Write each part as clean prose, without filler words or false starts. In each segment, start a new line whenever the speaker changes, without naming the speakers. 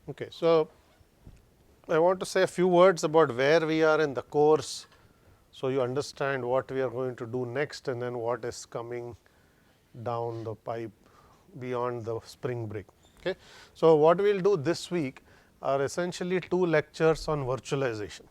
Okay, so I want to say a few words about where we are in the course, so you understand what we are going to do next and then what is coming down the pipe beyond the spring break. Okay. So, what we will do this week are essentially 2 lectures on virtualization.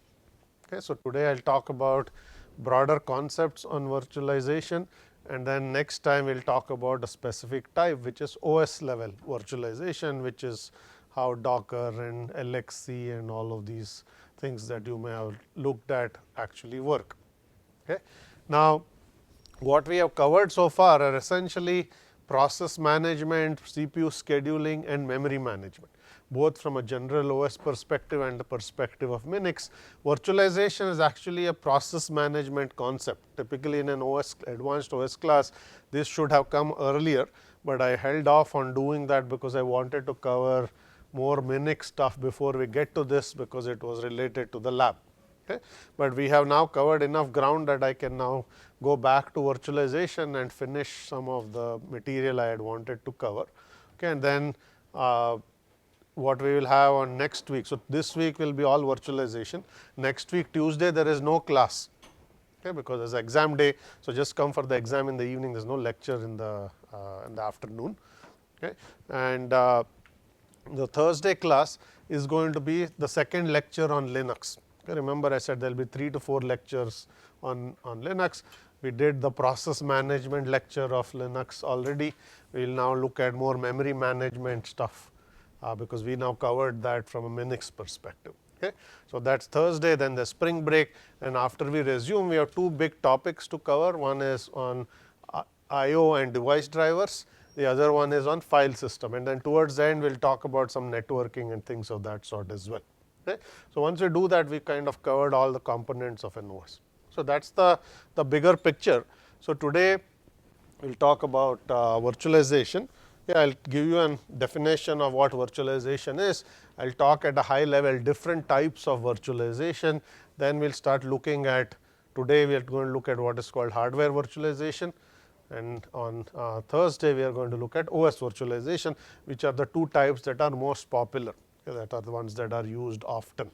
Okay. So, today I will talk about broader concepts on virtualization, and then next time we will talk about a specific type, which is OS level virtualization, which is how Docker and LXC and all of these things that you may have looked at actually work. Okay. Now, what we have covered so far are essentially process management, CPU scheduling and memory management, both from a general OS perspective and the perspective of Minix. Virtualization is actually a process management concept. Typically in an OS, advanced OS class, this should have come earlier, but I held off on doing that because I wanted to cover more Minix stuff before we get to this, because it was related to the lab. Okay. But we have now covered enough ground that I can now go back to virtualization and finish some of the material I had wanted to cover. Okay. And then what we will have on next week. So, this week will be all virtualization. Next week Tuesday there is no class, okay, because it is exam day. So, just come for the exam in the evening, there is no lecture in the afternoon. Okay. And the Thursday class is going to be the second lecture on Linux. Okay, remember I said there will be 3 to 4 lectures on Linux. We did the process management lecture of Linux already. We will now look at more memory management stuff, because we now covered that from a Minix perspective. Okay. So, that is Thursday, then the spring break, and after we resume we have 2 big topics to cover. One is on IO and device drivers, the other one is on file system, and then towards the end we will talk about some networking and things of that sort as well. Okay. So, once we do that, we kind of covered all the components of an OS. So, that is the bigger picture. So, today we will talk about virtualization. Yeah, I will give you a definition of what virtualization is. I will talk at a high level different types of virtualization. Then we will start looking at, today we are going to look at what is called hardware virtualization, and on Thursday we are going to look at OS virtualization, which are the 2 types that are most popular, okay, that are the ones that are used often.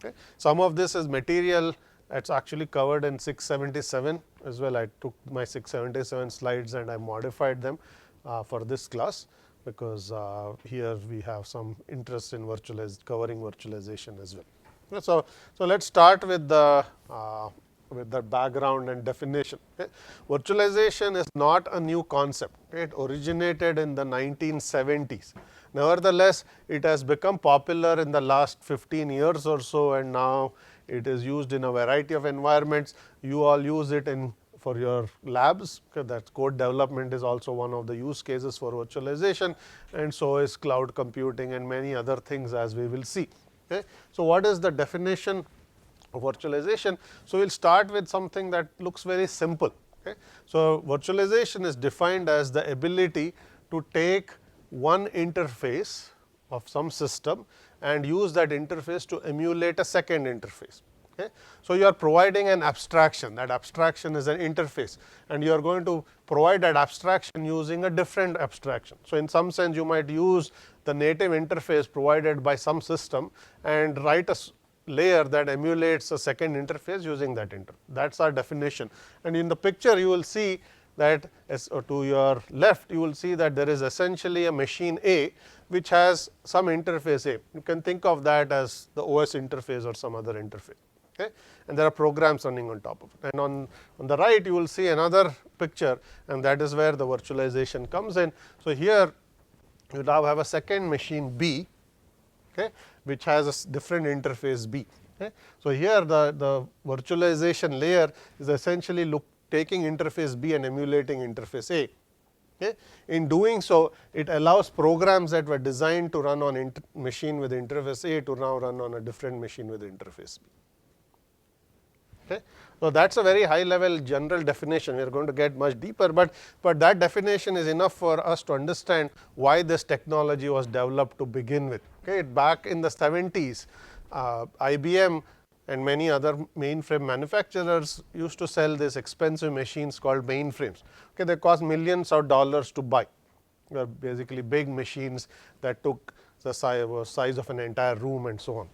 Okay. Some of this is material that is actually covered in 677 as well. I took my 677 slides and I modified them for this class, because here we have some interest in covering virtualization as well. Okay. So, let us start with the background and definition. Okay. Virtualization is not a new concept. Okay. It originated in the 1970s. Nevertheless, it has become popular in the last 15 years or so, and now it is used in a variety of environments. You all use it for your labs, okay, that code development is also one of the use cases for virtualization, and so is cloud computing and many other things, as we will see. Okay. So, what is the definition of virtualization? So, we will start with something that looks very simple. Okay. So, virtualization is defined as the ability to take one interface of some system and use that interface to emulate a second interface. Okay. So, you are providing an abstraction, that abstraction is an interface, and you are going to provide that abstraction using a different abstraction. So, in some sense you might use the native interface provided by some system and write a layer that emulates a second interface using that that is our definition. And in the picture you will see that to your left you will see that there is essentially a machine A which has some interface A. You can think of that as the OS interface or some other interface. Okay. And there are programs running on top of it. And on the right you will see another picture, and that is where the virtualization comes in. So, here you now have a second machine B, okay, which has a different interface B. Okay. So, here the virtualization layer is essentially taking interface B and emulating interface A. Okay. In doing so, it allows programs that were designed to run on machine with interface A to now run on a different machine with interface B. Okay. So, that is a very high level general definition. We are going to get much deeper, but that definition is enough for us to understand why this technology was developed to begin with. Okay. Back in the 70s, IBM and many other mainframe manufacturers used to sell these expensive machines called mainframes. Okay. They cost millions of dollars to buy. They are basically big machines that took the size of an entire room and so on.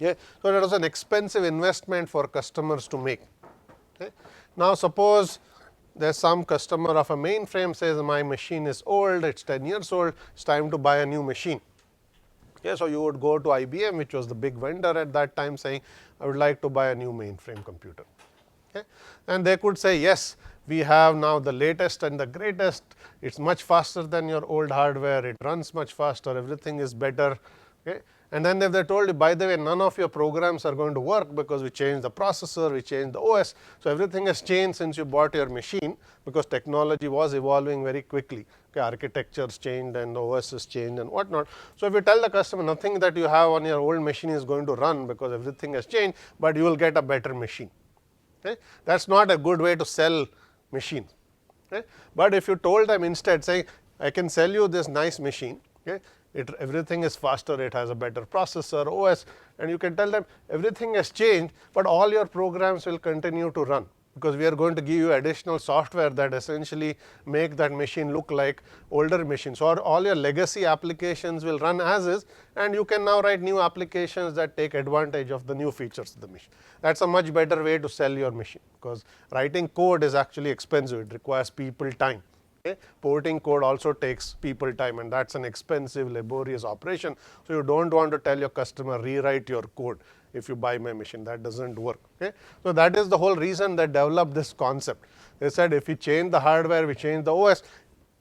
Okay. So, that was an expensive investment for customers to make. Okay. Now, suppose there is some customer of a mainframe says my machine is old, it is 10 years old, it is time to buy a new machine. Okay. So, you would go to IBM, which was the big vendor at that time, saying I would like to buy a new mainframe computer. Okay. And they could say, yes, we have now the latest and the greatest, it is much faster than your old hardware, it runs much faster, everything is better. Okay. And then if they told you, by the way, none of your programs are going to work because we changed the processor, we changed the OS. So, everything has changed since you bought your machine, because technology was evolving very quickly. Okay, architectures changed and the OS has changed and whatnot. So, if you tell the customer nothing that you have on your old machine is going to run because everything has changed, but you will get a better machine. Okay. That is not a good way to sell machines. Okay. But if you told them instead, say I can sell you this nice machine, okay, everything is faster, it has a better processor, OS, and you can tell them everything has changed, but all your programs will continue to run, because we are going to give you additional software that essentially make that machine look like older machines. So, all your legacy applications will run as is, and you can now write new applications that take advantage of the new features of the machine. That is a much better way to sell your machine, because writing code is actually expensive, it requires people time. Okay. Porting code also takes people time, and that is an expensive, laborious operation. So, you do not want to tell your customer rewrite your code if you buy my machine, that does not work. Okay. So, that is the whole reason they developed this concept. They said if we change the hardware, we change the OS,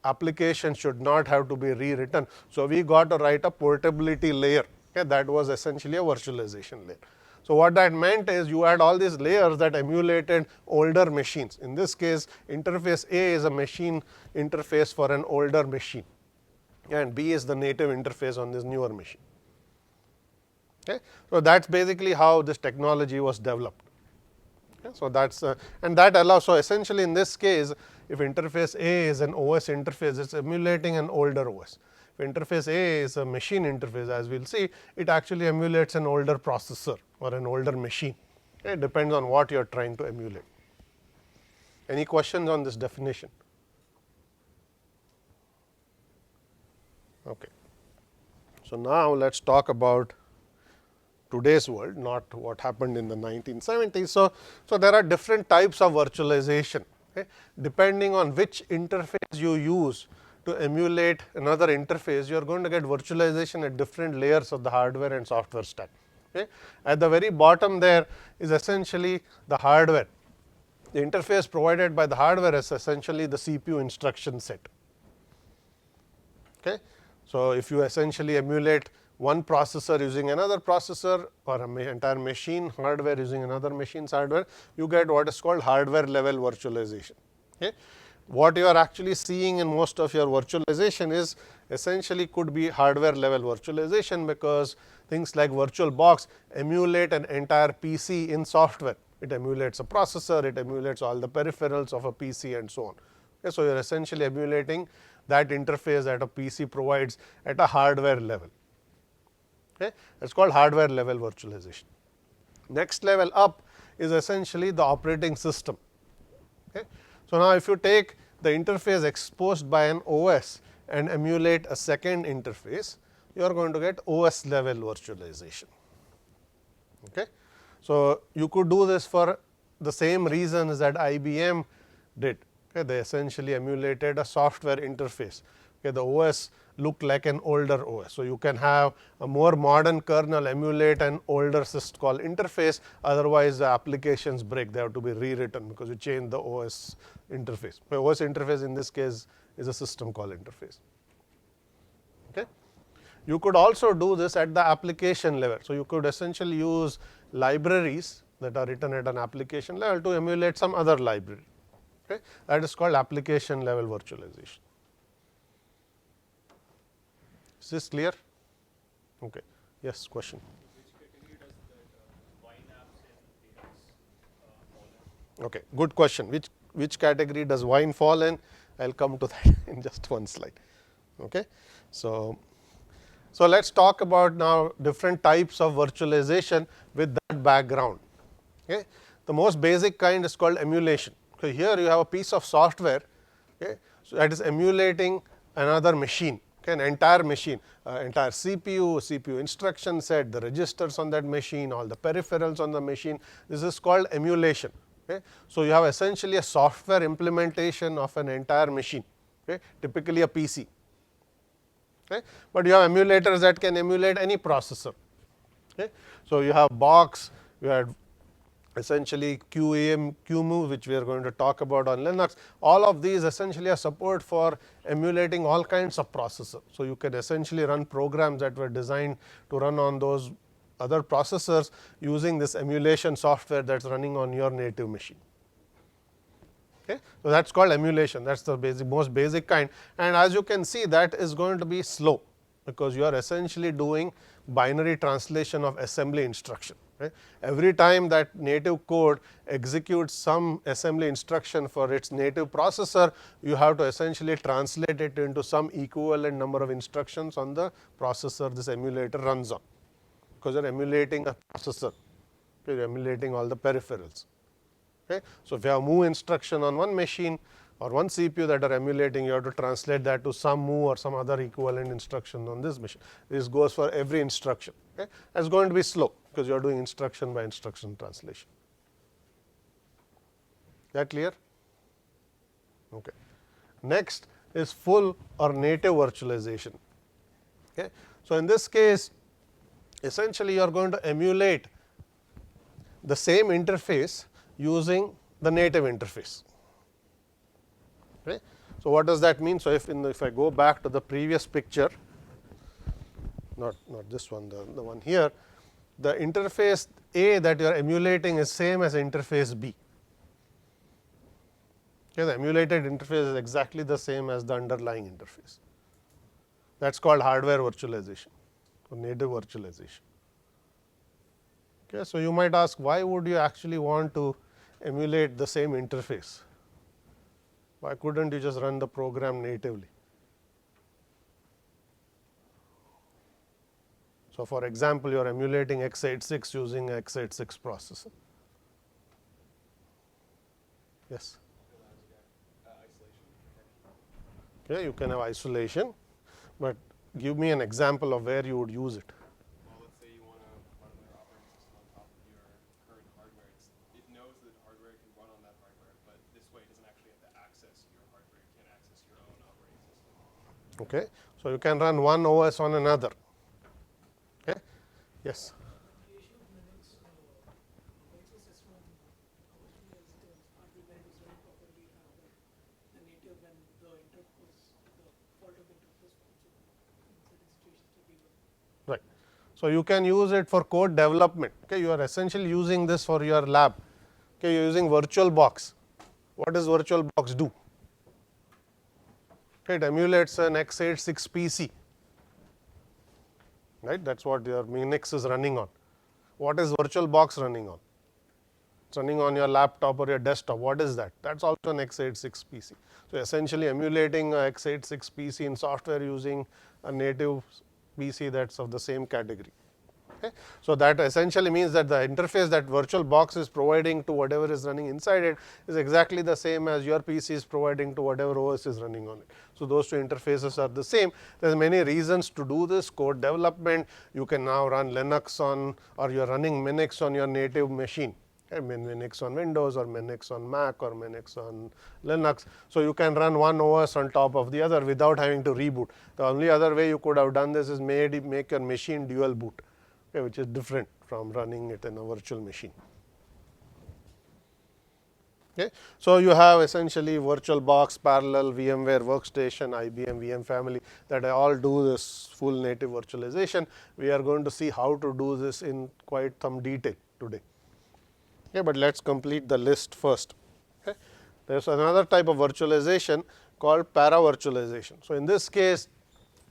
application should not have to be rewritten. So, we got to write a portability layer. Okay. That was essentially a virtualization layer. So, what that meant is you had all these layers that emulated older machines. In this case, interface A is a machine interface for an older machine, and B is the native interface on this newer machine. Okay. So, that is basically how this technology was developed. Okay. So, that is and that allows. So, essentially in this case, if interface A is an OS interface, it is emulating an older OS. If interface A is a machine interface, as we will see, it actually emulates an older processor or an older machine. Okay. It depends on what you are trying to emulate. Any questions on this definition? Okay. So, now let us talk about today's world, not what happened in the 1970s. So, there are different types of virtualization. Okay. Depending on which interface you use to emulate another interface, you are going to get virtualization at different layers of the hardware and software stack. Okay. At the very bottom there is essentially the hardware. The interface provided by the hardware is essentially the CPU instruction set. Okay. So, if you essentially emulate one processor using another processor, or an entire machine hardware using another machine's hardware, you get what is called hardware level virtualization. Okay. What you are actually seeing in most of your virtualization is essentially could be hardware level virtualization, because things like VirtualBox emulate an entire PC in software. It emulates a processor, it emulates all the peripherals of a PC and so on. Okay. So, you are essentially emulating that interface that a PC provides at a hardware level. Okay. It is called hardware level virtualization. Next level up is essentially the operating system. Okay. So, now if you take the interface exposed by an OS and emulate a second interface, you are going to get OS level virtualization. Okay. So, you could do this for the same reasons that IBM did. Okay. They essentially emulated a software interface. Okay. The OS looked like an older OS. So, you can have a more modern kernel emulate an older system called interface, otherwise the applications break, they have to be rewritten because you change the OS interface. The OS interface in this case is a system call interface. Okay. You could also do this at the application level. So, you could essentially use libraries that are written at an application level to emulate some other library. Okay. That is called application level virtualization. Is this clear? Okay. Yes, question.
Which category does that Wine apps in Linux fall in?
Okay, good question. Which category does Wine fall in? I will come to that in just one slide. Okay. So, let us talk about now different types of virtualization with that background. Okay. The most basic kind is called emulation. So, here you have a piece of software, okay, so that is emulating another machine. Okay, an entire machine, entire CPU instruction set, the registers on that machine, all the peripherals on the machine. This is called emulation. Okay. So, you have essentially a software implementation of an entire machine, okay, typically a PC. Okay. But you have emulators that can emulate any processor. Okay. So, you have box, you have essentially QEMU, which we are going to talk about on Linux. All of these essentially are support for emulating all kinds of processors. So, you can essentially run programs that were designed to run on those other processors using this emulation software that is running on your native machine. Okay. So, that is called emulation, that is the most basic kind, and as you can see, that is going to be slow, because you are essentially doing binary translation of assembly instruction. Right. Every time that native code executes some assembly instruction for its native processor, you have to essentially translate it into some equivalent number of instructions on the processor this emulator runs on, because you are emulating a processor, you are emulating all the peripherals. Okay. So, if you have move instruction on one machine or one CPU that are emulating, you have to translate that to some move or some other equivalent instruction on this machine. This goes for every instruction. Okay. That is going to be slow, because you are doing instruction by instruction translation. That clear? Okay. Next is full or native virtualization. Okay. So, in this case, essentially you are going to emulate the same interface using the native interface. Okay. So, what does that mean? So, if I go back to the previous picture, not this one, the one here, the interface A that you are emulating is same as interface B. Okay, the emulated interface is exactly the same as the underlying interface. That is called hardware virtualization or native virtualization. Okay, so, you might ask, why would you actually want to emulate the same interface? Why couldn't you just run the program natively? So, for example, you are emulating x86 using x86 processor. Yes. Okay, you can have isolation, but give me an example of where you would use it.
Well, let's say you want to run your operating system on top of your current hardware. It knows that hardware can run on that hardware, but this way it doesn't actually have to access your hardware. It can't access your own operating system.
Okay. So, you can run one OS on another. Okay. Yes.
In case of Linux operating system, obviously as the hardware is running properly, the native and the interface, the fault of the interface also in certain situations to be good.
Right. So, you can use it for code development. Okay. You are essentially using this for your lab. Okay. You are using VirtualBox. What does VirtualBox do? Okay. It emulates an x86 PC. Right. That is what your Linux is running on. What is VirtualBox running on? It is running on your laptop or your desktop. What is that? That is also an x86 PC. So, essentially emulating a x86 PC in software using a native PC that is of the same category. Okay. So, that essentially means that the interface that VirtualBox is providing to whatever is running inside it is exactly the same as your PC is providing to whatever OS is running on it. So, those two interfaces are the same. There are many reasons to do this code development. You can now run Linux on, or you are running Minix on your native machine. Okay, Minix on Windows or Minix on Mac or Minix on Linux. So, you can run one OS on top of the other without having to reboot. The only other way you could have done this is make your machine dual boot. Okay, which is different from running it in a virtual machine. Okay. So, you have essentially VirtualBox, Parallel, VMware Workstation, IBM VM family that all do this full native virtualization. We are going to see how to do this in quite some detail today. Okay, but let us complete the list first. Okay. There is another type of virtualization called paravirtualization. So, in this case,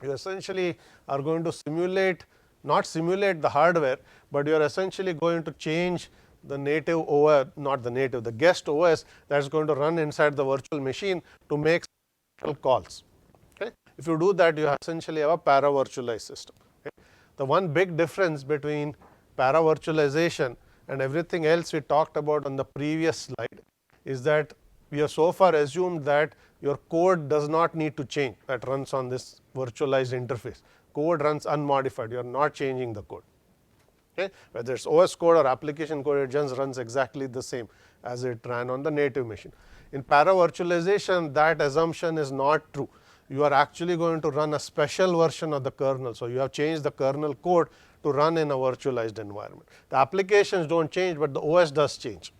you essentially are going to simulate, not simulate the hardware, but you are essentially going to change the native OS, not the native, the guest OS that is going to run inside the virtual machine to make calls. Okay. If you do that, you essentially have a paravirtualized system. Okay. The one big difference between paravirtualization and everything else we talked about on the previous slide is that we have so far assumed that your code does not need to change that runs on this virtualized interface. Code runs unmodified, you are not changing the code. Okay? Whether it's OS code or application code, it just runs exactly the same as it ran on the native machine. In Paravirtualization, that assumption is not true. You are actually going to run a special version of the kernel. So you have changed the kernel code to run in a virtualized environment. The applications don't change, but the OS does change.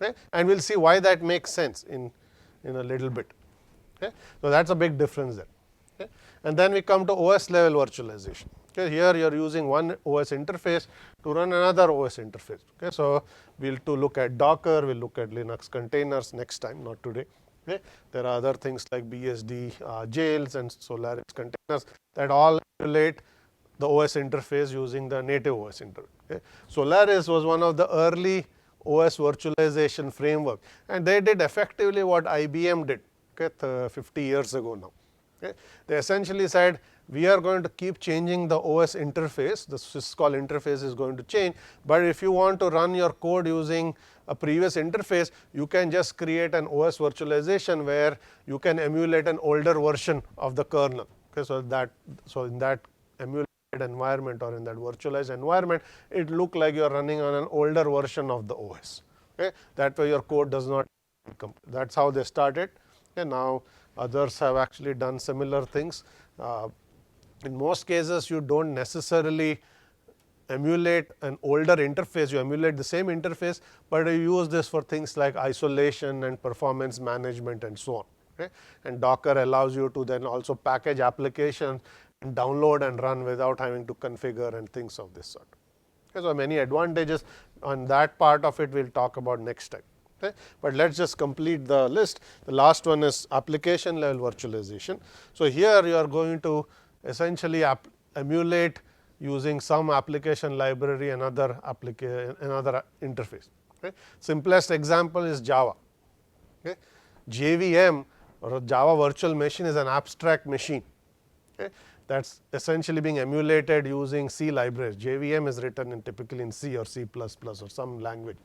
Okay? And we'll see why that makes sense in a little bit. Okay? So that's a big difference there. Okay? And then we come to OS level virtualization. Okay? Here you are using one OS interface to run another OS interface. Okay? So we'll to look at Docker, we'll look at Linux containers next time, not today. Okay? There are other things like BSD jails and Solaris containers that all emulate the OS interface using the native OS interface. Okay? Solaris was one of the early OS virtualization framework, and they did effectively what IBM did, okay, 50 years ago now. Okay? They essentially said, we are going to keep changing the OS interface, the syscall interface is going to change, but if you want to run your code using a previous interface, you can just create an OS virtualization where you can emulate an older version of the kernel. Okay? So in that emulated environment or in that virtualized environment, it look like you are running on an older version of the OS. Okay? That way your code does not come. That's how they started. And now others have actually done similar things. In most cases, you don't necessarily emulate an older interface, you emulate the same interface, but you use this for things like isolation and performance management and so on. Okay? And Docker allows you to then also package applications and download and run without having to configure and things of this sort. Okay? So many advantages on that part of it we'll talk about next time. Okay? But let's just complete the list. The last one is application level virtualization. So here you are going to essentially emulate using some application library, another interface. Okay? Simplest example is Java. Okay? JVM or a Java virtual machine is an abstract machine. Okay? That's essentially being emulated using C libraries. JVM is written typically in C or C++ or some language.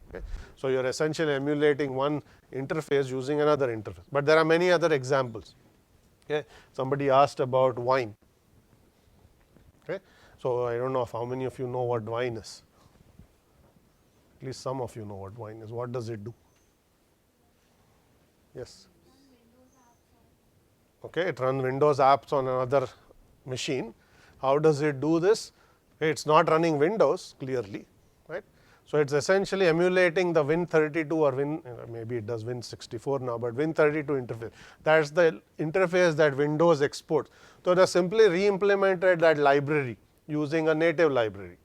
Okay? So you are essentially emulating one interface using another interface. But there are many other examples. Okay? Somebody asked about wine. Okay? So I don't know how many of you know what wine is. At least some of you know what wine is. What does it do? Yes. Okay, it runs Windows apps on another machine. How does it do this? It's not running Windows clearly, right? So it's essentially emulating the Win32 or maybe it does Win64 now, but Win32 interface. That's the interface that Windows exports. So they simply re-implemented that library using a native library.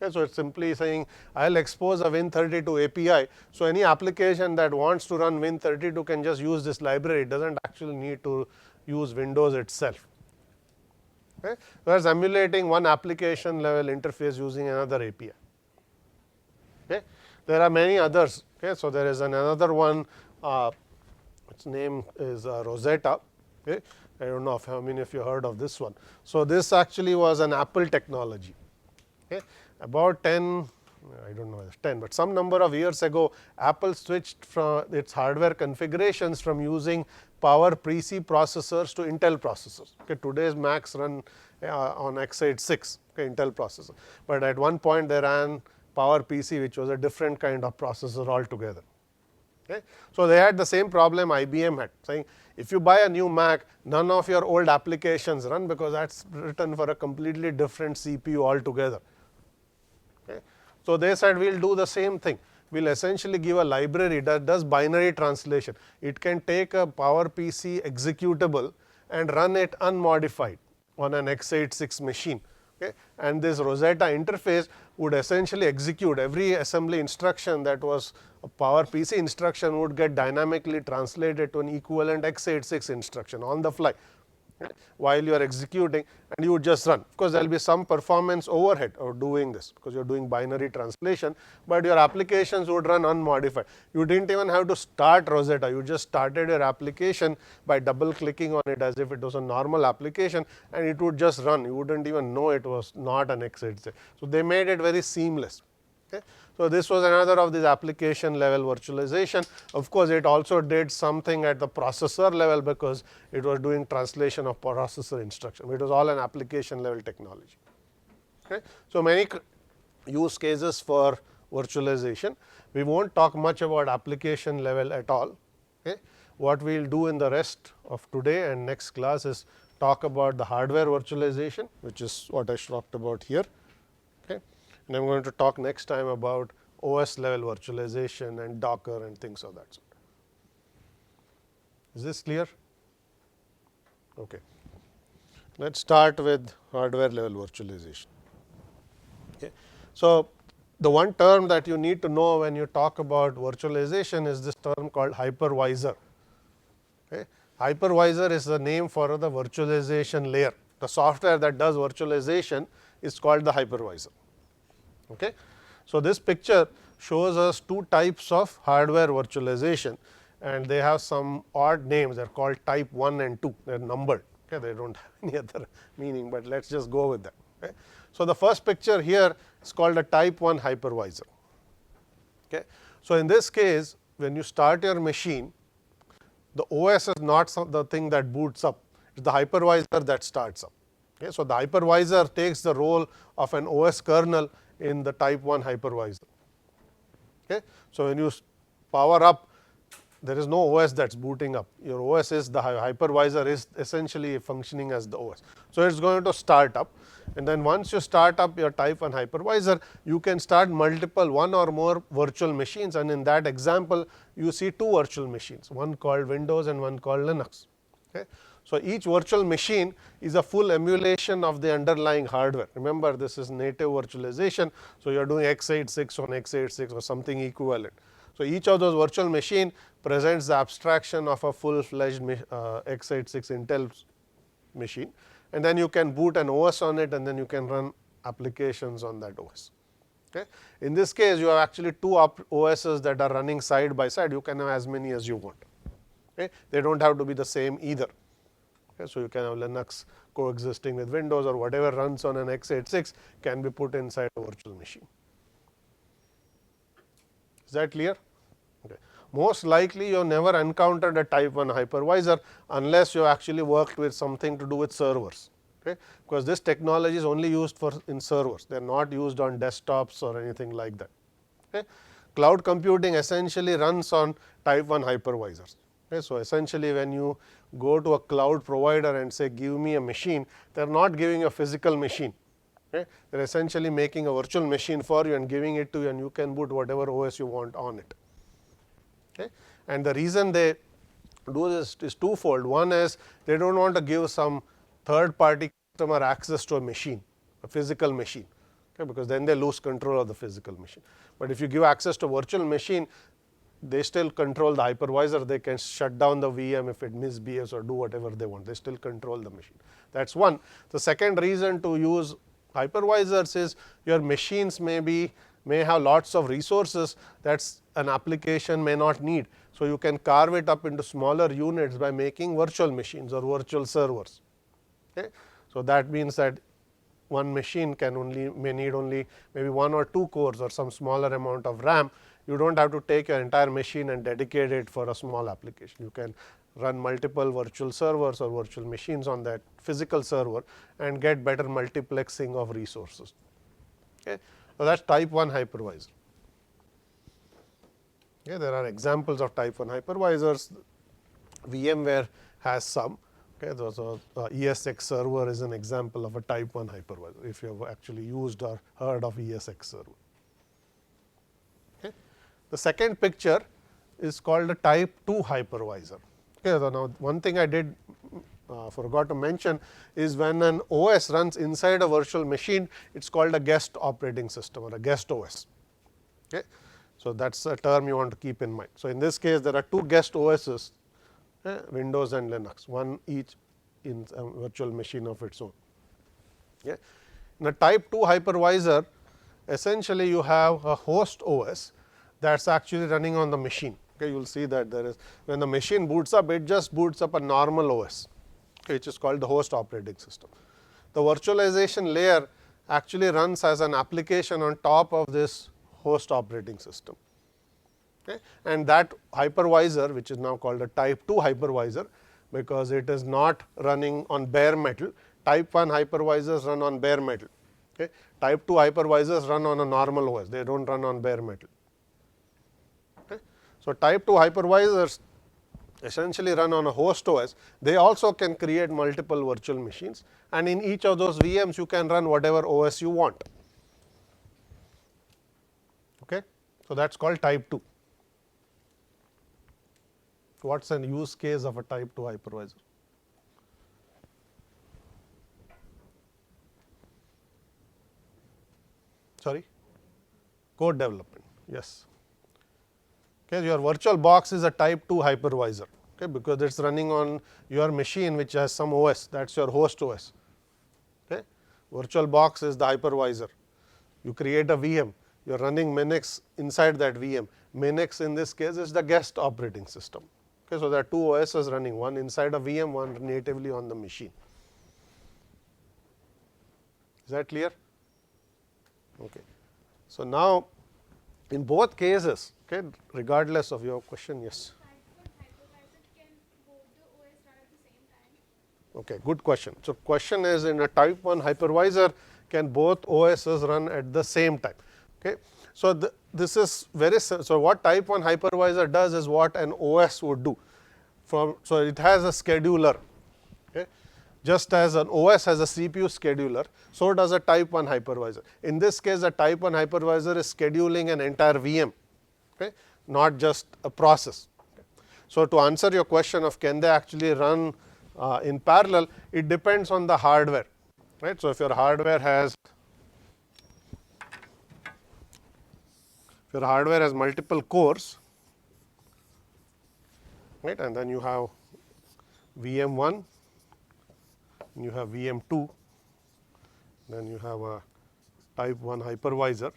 Okay, so it's simply saying I'll expose a Win32 API. So any application that wants to run Win32 can just use this library. It doesn't actually need to use Windows itself. Okay, so that's emulating one application level interface using another API. Okay. There are many others. Okay. So there is another one, its name is Rosetta. Okay. I don't know how many of you heard of this one. So this actually was an Apple technology. Okay. About 10, I don't know if it's 10, but some number of years ago, Apple switched from its hardware configurations from using PowerPC processors to Intel processors. Okay. Today's Macs run on x86, okay, Intel processor. But at one point they ran PowerPC, which was a different kind of processor altogether. Okay? So they had the same problem IBM had, saying if you buy a new Mac, none of your old applications run because that's written for a completely different CPU altogether. Okay? So they said we'll do the same thing. We'll essentially give a library that does binary translation. It can take a PowerPC executable and run it unmodified on an x86 machine. Okay? And this Rosetta interface would essentially execute every assembly instruction that was a PowerPC instruction would get dynamically translated to an equivalent x86 instruction on the fly. Okay? While you are executing, and you would just run. Of course, there will be some performance overhead of doing this because you are doing binary translation, but your applications would run unmodified. You didn't even have to start Rosetta. You just started your application by double clicking on it as if it was a normal application, and it would just run. You wouldn't even know it was not an x86. So they made it very seamless. Okay. So, this was another of these application level virtualization. Of course, it also did something at the processor level, because it was doing translation of processor instruction. It was all an application level technology. Okay. So, many use cases for virtualization. We will not talk much about application level at all. Okay. What we will do in the rest of today and next class is talk about the hardware virtualization, which is what I talked about here. Okay. And I am going to talk next time about OS level virtualization and Docker and things of that sort. Is this clear? Okay. Let us start with hardware level virtualization. Okay. So, the one term that you need to know when you talk about virtualization is this term called hypervisor. Okay. Hypervisor is the name for the virtualization layer. The software that does virtualization is called the hypervisor. Okay. So, this picture shows us two types of hardware virtualization, and they have some odd names. They are called type 1 and 2. They are numbered. Okay. They do not have any other meaning, but let us just go with that. Okay. So, the first picture here is called a type 1 hypervisor. Okay. So, in this case, when you start your machine, the OS is not the thing that boots up, it is the hypervisor that starts up. Okay. So, the hypervisor takes the role of an OS kernel in the type 1 hypervisor. Okay. So, when you power up, there is no OS that is booting up. Your OS is the hypervisor is essentially functioning as the OS. So, it is going to start up, and then once you start up your type 1 hypervisor, you can start multiple one or more virtual machines, and in that example you see two virtual machines, one called Windows and one called Linux. Okay. So, each virtual machine is a full emulation of the underlying hardware. Remember, this is native virtualization. So, you are doing x86 on x86 or something equivalent. So, each of those virtual machine presents the abstraction of a full fledged x86 Intel machine, and then you can boot an OS on it, and then you can run applications on that OS. Okay. In this case, you have actually two OSs that are running side by side. You can have as many as you want. Okay. They do not have to be the same either. Okay. So, you can have Linux coexisting with Windows, or whatever runs on an x86 can be put inside a virtual machine. Is that clear? Okay. Most likely you have never encountered a type 1 hypervisor unless you actually worked with something to do with servers. Okay. Because this technology is only used for in servers, they are not used on desktops or anything like that. Okay. Cloud computing essentially runs on type 1 hypervisors. Okay. So, essentially when you go to a cloud provider and say give me a machine, they are not giving you a physical machine. Okay. They are essentially making a virtual machine for you and giving it to you, and you can boot whatever OS you want on it. Okay. And the reason they do this is twofold. One is they do not want to give some third party customer access to a machine, a physical machine, okay, because then they lose control of the physical machine. But if you give access to virtual machine, they still control the hypervisor. They can shut down the VM if it misbehaves or do whatever they want. They still control the machine. That is one. The second reason to use hypervisors is your machines may have lots of resources that an application may not need. So, you can carve it up into smaller units by making virtual machines or virtual servers. Okay. So, that means that one machine may need only maybe 1 or 2 cores or some smaller amount of RAM. You do not have to take your entire machine and dedicate it for a small application. You can run multiple virtual servers or virtual machines on that physical server and get better multiplexing of resources. Okay. So, that is type 1 hypervisor. Okay. There are examples of type 1 hypervisors. VMware has some. Okay. So, ESX server is an example of a type 1 hypervisor, if you have actually used or heard of ESX server. Okay. The second picture is called a type 2 hypervisor. Okay. So, now one thing I did forgot to mention is when an OS runs inside a virtual machine, it is called a guest operating system or a guest OS. Okay. So, that is a term you want to keep in mind. So, in this case there are two guest OSs, Windows and Linux, one each in a virtual machine of its own. Okay. In a type 2 hypervisor, essentially you have a host OS that is actually running on the machine. Okay. You will see that there is, when the machine boots up, it just boots up a normal OS, okay, which is called the host operating system. The virtualization layer actually runs as an application on top of this host operating system. Okay. And that hypervisor, which is now called a type 2 hypervisor, because it is not running on bare metal. Type 1 hypervisors run on bare metal. Okay. Type 2 hypervisors run on a normal OS, they do not run on bare metal. Okay. So, type 2 hypervisors essentially run on a host OS. They also can create multiple virtual machines, and in each of those VMs you can run whatever OS you want. Okay. So, that is called type 2. What is an use case of a type 2 hypervisor? Sorry? Code development, yes. Okay, your virtual box is a type 2 hypervisor, okay, because it is running on your machine which has some OS, that is your host OS. Okay. Virtual box is the hypervisor. You create a VM, you are running Minix inside that VM. Minix in this case is the guest operating system. Okay, so there are two OSs running, one inside a VM, one natively on the machine. Is that clear? Okay. So, now in both cases, okay, regardless of your question, yes. Okay, good question. So, question is, in a type 1 hypervisor, can both OSs run at the same time? Okay. So, this is very so what type 1 hypervisor does is what an OS would do. So, it has a scheduler. Okay. Just as an OS has a CPU scheduler, so does a type 1 hypervisor. In this case, a type 1 hypervisor is scheduling an entire VM, okay, not just a process. Okay. So, to answer your question of can they actually run in parallel, it depends on the hardware, right. So, if your hardware has multiple cores, right, and then you have VM1, you have VM2, then you have a type 1 hypervisor.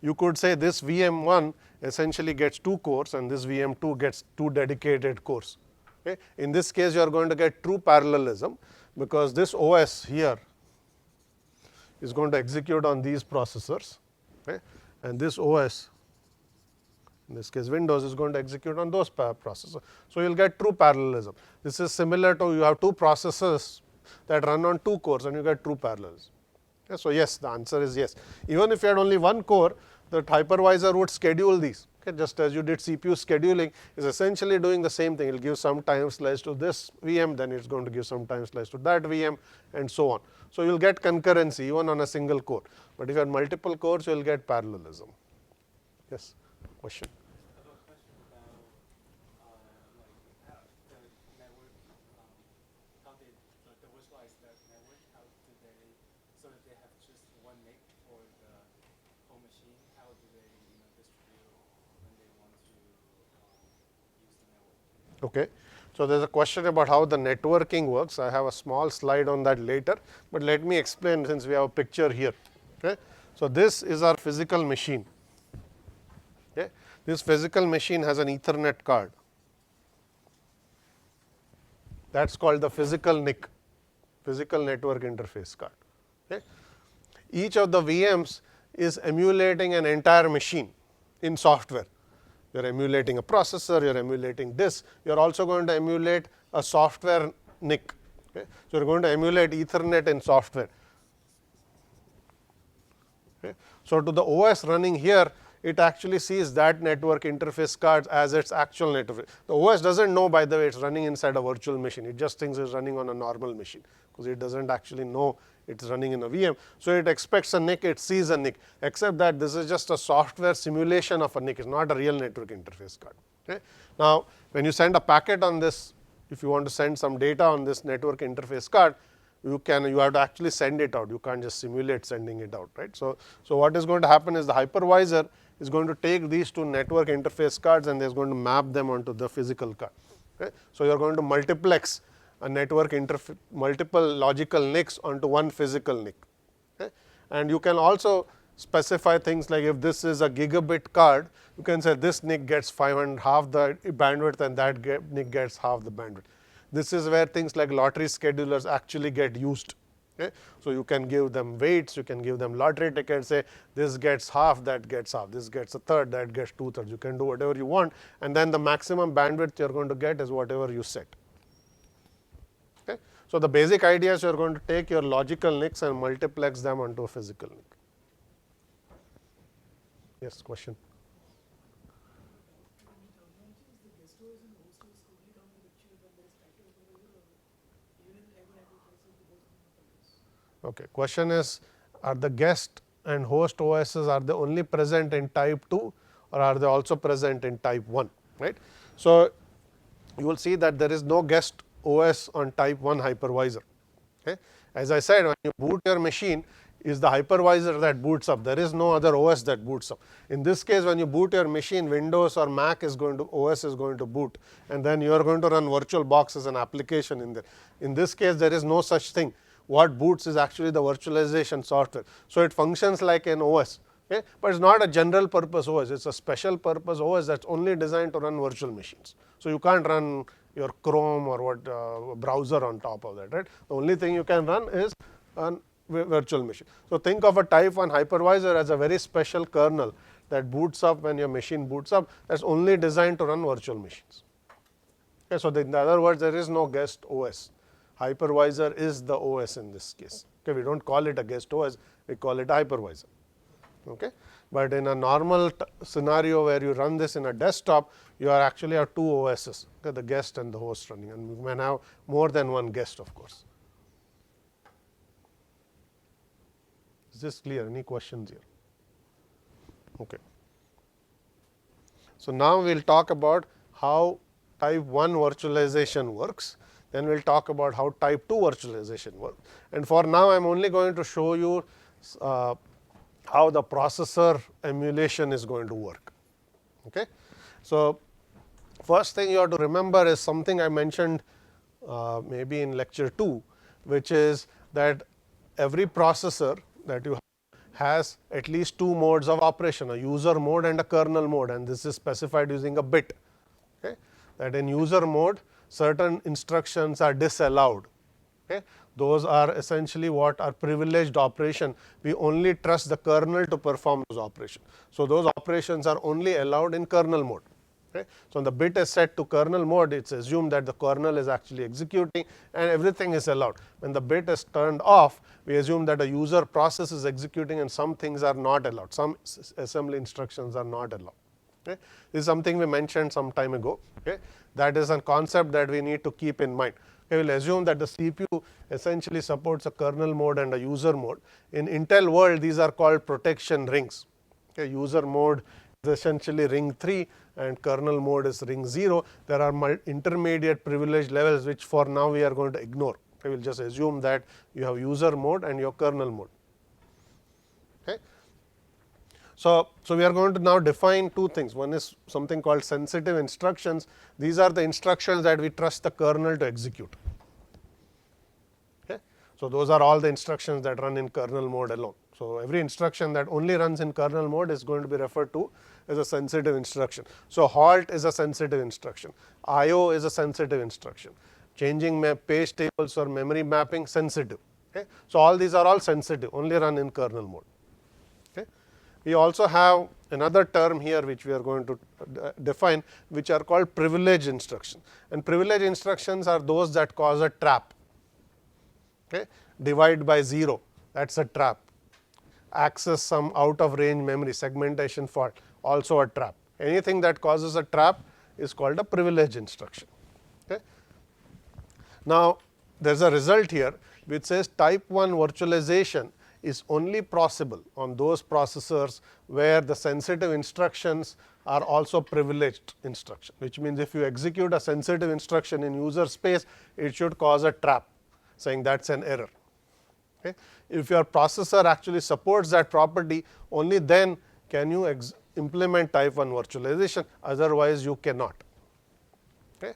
You could say this VM1 essentially gets 2 cores and this VM2 gets 2 dedicated cores. Okay. In this case, you are going to get true parallelism, because this OS here is going to execute on these processors, okay, and this OS, in this case Windows, is going to execute on those processors. So, you will get true parallelism. This is similar to you have 2 processors that run on 2 cores and you get true parallelism. Okay. So, yes, the answer is yes. Even if you had only 1 core, the hypervisor would schedule these, okay, just as you did CPU scheduling is essentially doing the same thing. It will give some time slice to this VM, then it is going to give some time slice to that VM, and so on. So, you will get concurrency even on a single core, but if you have multiple cores, you will get parallelism. Yes, question.
I have a question about like how the network, how they virtualize that network. How do they, so that they have just one NIC for the whole machine? How do they distribute when they want to use the network?
Okay. So, there is a question about how the networking works. I have a small slide on that later, but let me explain since we have a picture here. Okay. So, this is our physical machine. Okay. This physical machine has an Ethernet card, that is called the physical NIC, physical network interface card. Okay. Each of the VMs is emulating an entire machine in software. You are emulating a processor, you are emulating this, you are also going to emulate a software NIC. Okay. So, you are going to emulate Ethernet in software. Okay. So, to the OS running here, it actually sees that network interface card as its actual network. The OS does not know, by the way, it is running inside a virtual machine, it just thinks it is running on a normal machine, because it does not actually know it is running in a VM. So, it expects a NIC, it sees a NIC, except that this is just a software simulation of a NIC, it is not a real network interface card. Okay. Now, when you send a packet on this, if you want to send some data on this network interface card, you have to actually send it out, you can't just simulate sending it out, right. So, what is going to happen is the hypervisor is going to take these 2 network interface cards and is going to map them onto the physical card. Okay. So, you are going to multiplex a network multiple logical NICs onto one physical NIC. Okay. And you can also specify things like if this is a gigabit card, you can say this NIC gets half the bandwidth and that NIC gets half the bandwidth. This is where things like lottery schedulers actually get used. Okay. So you can give them weights, you can give them lottery tickets, say this gets half, that gets half, this gets a third, that gets 2/3. You can do whatever you want, and then the maximum bandwidth you are going to get is whatever you set. Okay. So the basic idea is you are going to take your logical NICs and multiplex them onto a physical NIC. Yes, question. Okay. Question is, are the guest and host OSs are they only present in type 2 or are they also present in type 1, right? So you will see that there is no guest OS on type 1 hypervisor. Okay. As I said, when you boot your machine, is the hypervisor that boots up. There is no other OS that boots up. In this case, when you boot your machine, Windows or Mac is going to OS is going to boot, and then you are going to run VirtualBox as an application in there. In this case, there is no such thing. What boots is actually the virtualization software. So it functions like an OS, okay? But it's not a general purpose OS. It's a special purpose OS that's only designed to run virtual machines. So you can't run your Chrome or what browser on top of that, right? The only thing you can run is a virtual machine. So think of a type 1 hypervisor as a very special kernel that boots up when your machine boots up, that's only designed to run virtual machines. Okay, so in other words, there is no guest OS. Hypervisor is the OS in this case. Okay, we don't call it a guest OS, we call it hypervisor. Okay, but in a normal scenario where you run this in a desktop, you are actually have two OSs, okay, the guest and the host running, and you can have more than one guest, of course. Is this clear? Any questions here? Okay. So now we'll talk about how type 1 virtualization works. Then we'll talk about how type 2 virtualization works. And for now, I'm only going to show you how the processor emulation is going to work. Okay. So first thing you have to remember is something I mentioned maybe in lecture 2, which is that every processor that you have has at least two modes of operation, a user mode and a kernel mode, and this is specified using a bit. Okay. That in user mode, certain instructions are disallowed. Okay. Those are essentially what are privileged operation. We only trust the kernel to perform those operations. So those operations are only allowed in kernel mode. Okay. So when the bit is set to kernel mode, it's assumed that the kernel is actually executing and everything is allowed. When the bit is turned off, we assume that a user process is executing and some things are not allowed. Some assembly instructions are not allowed. Okay. This is something we mentioned some time ago. Okay. That is a concept that we need to keep in mind. We will assume that the CPU essentially supports a kernel mode and a user mode. In Intel world, these are called protection rings. Okay. User mode is essentially ring 3 and kernel mode is ring 0. There are intermediate privilege levels which for now we are going to ignore. We will just assume that you have user mode and your kernel mode. Okay. So we are going to now define two things. One is something called sensitive instructions. These are the instructions that we trust the kernel to execute. Okay. So those are all the instructions that run in kernel mode alone. So every instruction that only runs in kernel mode is going to be referred to as a sensitive instruction. So halt is a sensitive instruction. IO is a sensitive instruction. Changing page tables or memory mapping, sensitive. Okay. So all these are all sensitive, only run in kernel mode. Okay. We also have another term here which we are going to define, which are called privilege instructions. And privilege instructions are those that cause a trap. Okay. Divide by 0, that's a trap. Access some out of range memory, segmentation fault, also a trap. Anything that causes a trap is called a privilege instruction. Okay. Now there's a result here which says type 1 virtualization is only possible on those processors where the sensitive instructions are also privileged instruction, which means if you execute a sensitive instruction in user space, it should cause a trap, saying that's an error. Okay. If your processor actually supports that property, only then can you implement type 1 virtualization, otherwise you cannot. Okay.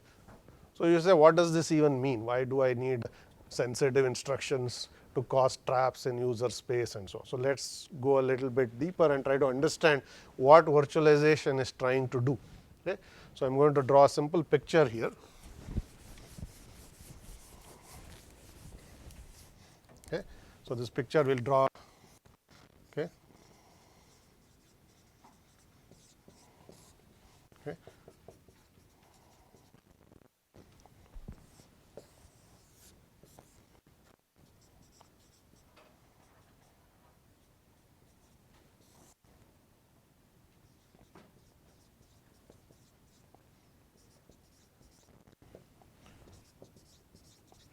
So you say, what does this even mean? Why do I need sensitive instructions to cause traps in user space and so on? So let's go a little bit deeper and try to understand what virtualization is trying to do. Okay. So I'm going to draw a simple picture here. Okay. So, this picture will draw. Okay. Okay.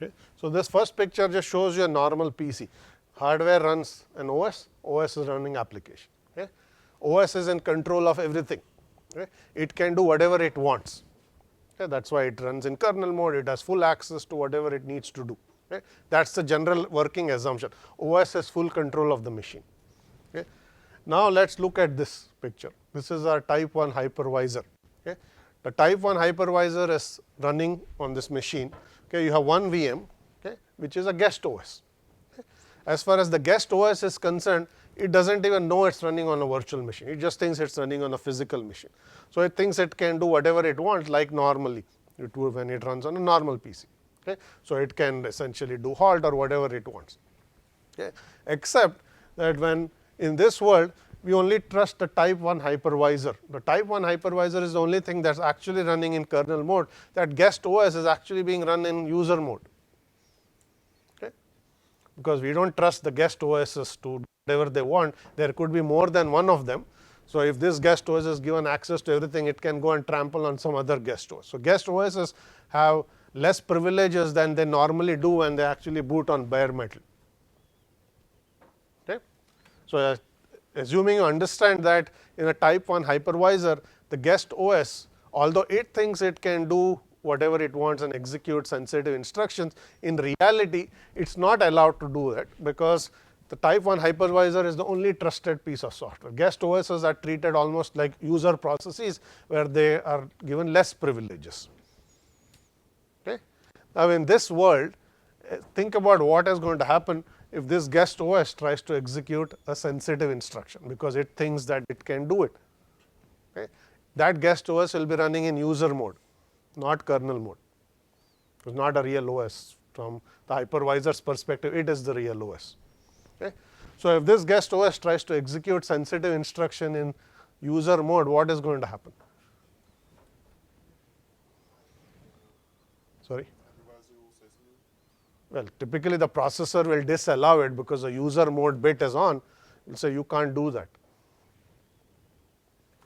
Okay. So, this first picture just shows you a normal PC. Hardware runs an OS, OS is running application. Okay. OS is in control of everything. Okay. It can do whatever it wants. Okay. That is why it runs in kernel mode, it has full access to whatever it needs to do. Okay. That is the general working assumption. OS has full control of the machine. Okay. Now, let us look at this picture. This is our type 1 hypervisor. Okay. The type 1 hypervisor is running on this machine. Okay. You have one VM, okay, which is a guest OS. Okay. As far as the guest OS is concerned, it does not even know it is running on a virtual machine. It just thinks it is running on a physical machine. So, it thinks it can do whatever it wants, like normally it would when it runs on a normal PC. Okay. So, it can essentially do halt or whatever it wants. Okay. Except that when in this world, we only trust the type 1 hypervisor. The type 1 hypervisor is the only thing that is actually running in kernel mode. That guest OS is actually being run in user mode. Okay. Because we do not trust the guest OSs to do whatever they want. There could be more than one of them. So, if this guest OS is given access to everything, it can go and trample on some other guest OS. So, guest OSs have less privileges than they normally do when they actually boot on bare metal. Okay. So, assuming you understand that in a type 1 hypervisor, the guest OS, although it thinks it can do whatever it wants and execute sensitive instructions, in reality it is not allowed to do that, because the type 1 hypervisor is the only trusted piece of software. Guest OSs are treated almost like user processes, where they are given less privileges. Okay. Now, in this world, think about what is going to happen if this guest OS tries to execute a sensitive instruction, because it thinks that it can do it. Okay. That guest OS will be running in user mode, not kernel mode. It is not a real OS. From the hypervisor's perspective, it is the real OS. Okay. So, if this guest OS tries to execute sensitive instruction in user mode, what is going to happen? Sorry. Well, typically the processor will disallow it, because the user mode bit is on. It will say you can't do that,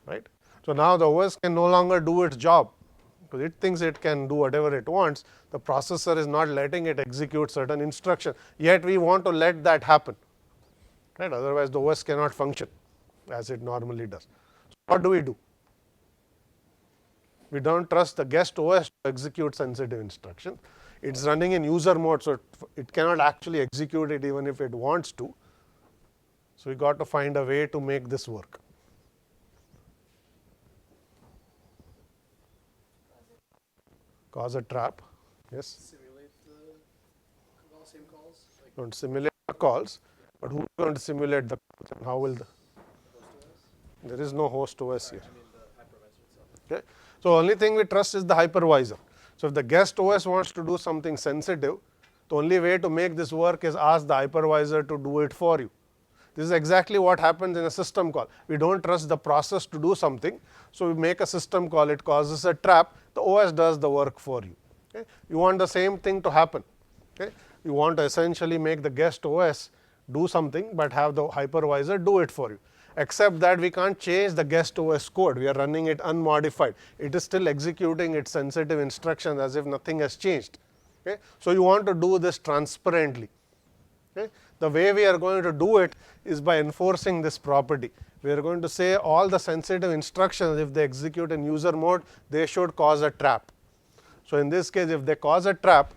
right. So, now the OS can no longer do its job, because it thinks it can do whatever it wants. The processor is not letting it execute certain instruction, yet we want to let that happen, right. Otherwise, the OS cannot function as it normally does. So, what do? We do not trust the guest OS to execute sensitive instruction. It is running in user mode, so it cannot actually execute it even if it wants to. So, we got to find a way to make this work. Cause a trap. Yes.
Simulate the same calls. Like
Don't simulate the calls, but who is going to simulate the calls, and how will the?
host OS.
There is no host OS here.
I mean the hypervisor itself.
Okay. So, only thing we trust is the hypervisor. So, if the guest OS wants to do something sensitive, the only way to make this work is ask the hypervisor to do it for you. This is exactly what happens in a system call. We do not trust the process to do something. So, we make a system call, it causes a trap, the OS does the work for you. Okay. You want the same thing to happen. Okay. You want to essentially make the guest OS do something, but have the hypervisor do it for you. Except that we can't change the guest OS code, we are running it unmodified. It is still executing its sensitive instructions as if nothing has changed. Okay. So, you want to do this transparently. Okay. The way we are going to do it is by enforcing this property. We are going to say all the sensitive instructions, if they execute in user mode, they should cause a trap. So, in this case, if they cause a trap,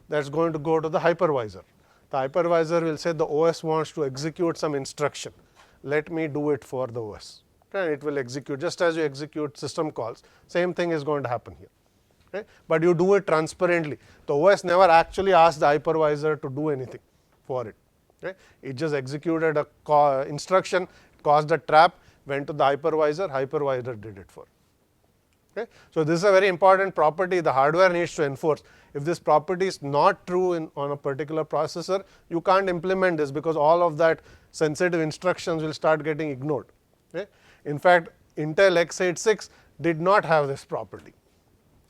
that is going to go to the hypervisor. The hypervisor will say the OS wants to execute some instruction. Let me do it for the OS. Okay. It will execute just as you execute system calls. Same thing is going to happen here. Okay. But you do it transparently. The OS never actually asked the hypervisor to do anything for it. Okay. It just executed a instruction, caused a trap, went to the hypervisor, hypervisor did it for it. Okay. So, this is a very important property the hardware needs to enforce. If this property is not true on a particular processor, you can't implement this, because all of that sensitive instructions will start getting ignored. Okay. In fact, Intel x86 did not have this property.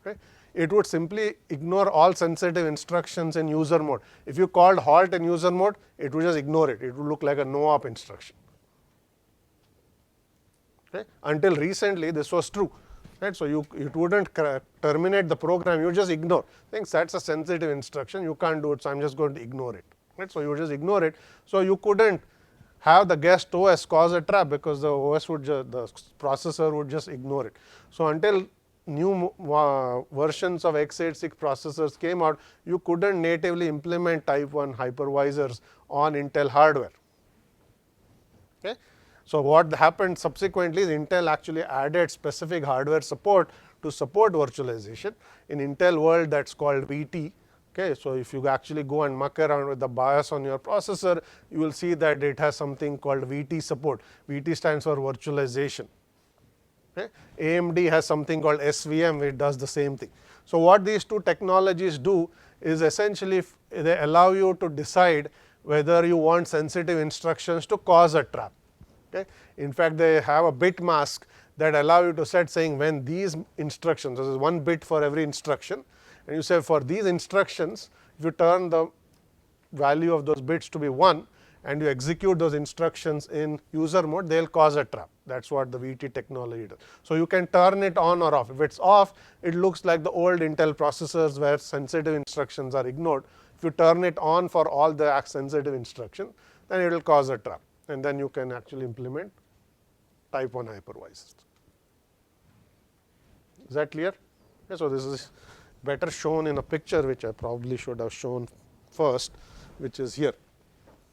Okay. It would simply ignore all sensitive instructions in user mode. If you called halt in user mode, it would just ignore it. It would look like a no op instruction. Okay. Until recently, this was true. Right. So, it wouldn't terminate the program, you just ignore. Thinks that's a sensitive instruction, you can't do it, so I'm just going to ignore it. Right. So, you just ignore it. So, you couldn't have the guest OS cause a trap, because the OS would the processor would just ignore it. So, until new versions of x86 processors came out, you couldn't natively implement type 1 hypervisors on Intel hardware. Okay. So, what happened subsequently is Intel actually added specific hardware support to support virtualization. In Intel world, that's called VT. Okay. So, if you actually go and muck around with the BIOS on your processor, you will see that it has something called VT support. VT stands for virtualization. Okay. AMD has something called SVM, which does the same thing. So, what these two technologies do is essentially they allow you to decide whether you want sensitive instructions to cause a trap. Okay. In fact, they have a bit mask that allow you to set saying when these instructions, this is 1 bit for every instruction, and you say for these instructions, if you turn the value of those bits to be 1 and you execute those instructions in user mode, they will cause a trap. That is what the VT technology does. So, you can turn it on or off. If it is off, it looks like the old Intel processors where sensitive instructions are ignored. If you turn it on for all the sensitive instructions, then it will cause a trap, and then you can actually implement type 1 hypervisors. Is that clear? Okay, so, this is better shown in a picture, which I probably should have shown first, which is here.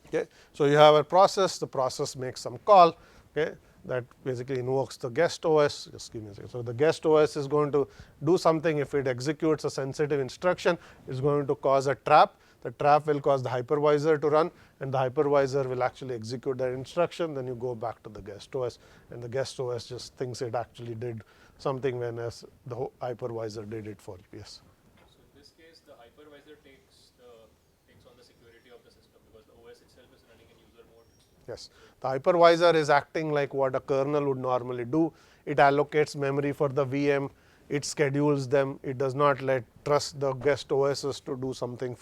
Okay. So, you have a process, the process makes some call, okay, that basically invokes the guest OS. Just give me a second. So, the guest OS is going to do something. If it executes a sensitive instruction, it's going to cause a trap. The trap will cause the hypervisor to run, and the hypervisor will actually execute that instruction. Then you go back to the guest OS, and the guest OS just thinks it actually did something, when as the hypervisor did it for you. Yes.
So in this case, the hypervisor takes on the security of the system, because the OS itself is running in user mode.
Yes. The hypervisor is acting like what a kernel would normally do. It allocates memory for the VM. It schedules them. It does not trust the guest OSs to do something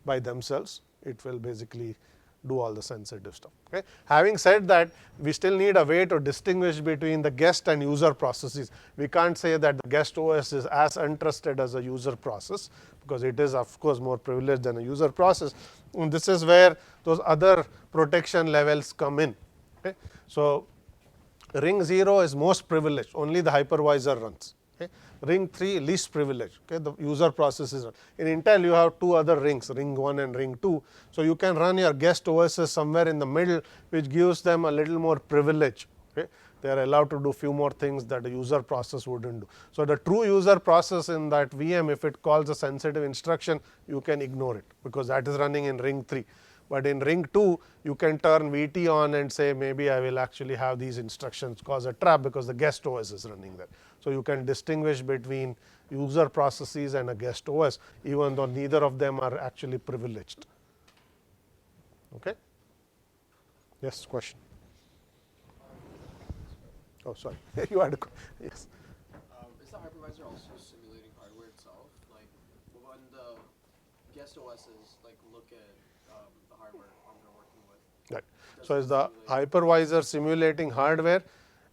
by themselves. It will basically do all the sensitive stuff. Okay. Having said that, we still need a way to distinguish between the guest and user processes. We can't say that the guest OS is as untrusted as a user process, because it is of course more privileged than a user process. And this is where those other protection levels come in. Okay. So, ring 0 is most privileged, only the hypervisor runs. Okay. Ring 3 least privileged, okay, the user processes. In Intel, you have 2 other rings, ring 1 and ring 2. So, you can run your guest OSs somewhere in the middle, which gives them a little more privilege. Okay. They are allowed to do few more things that a user process wouldn't do. So, the true user process in that VM, if it calls a sensitive instruction, you can ignore it, because that is running in ring 3. But in ring 2, you can turn VT on and say maybe I will actually have these instructions cause a trap, because the guest OS is running there. So, you can distinguish between user processes and a guest OS, even though neither of them are actually privileged. Okay. Yes, question. Oh, sorry. You had a question. Yes.
Is the hypervisor also simulating hardware itself? Like when the guest OSs look at the hardware they're working with?
Right. So, is the hypervisor simulating hardware?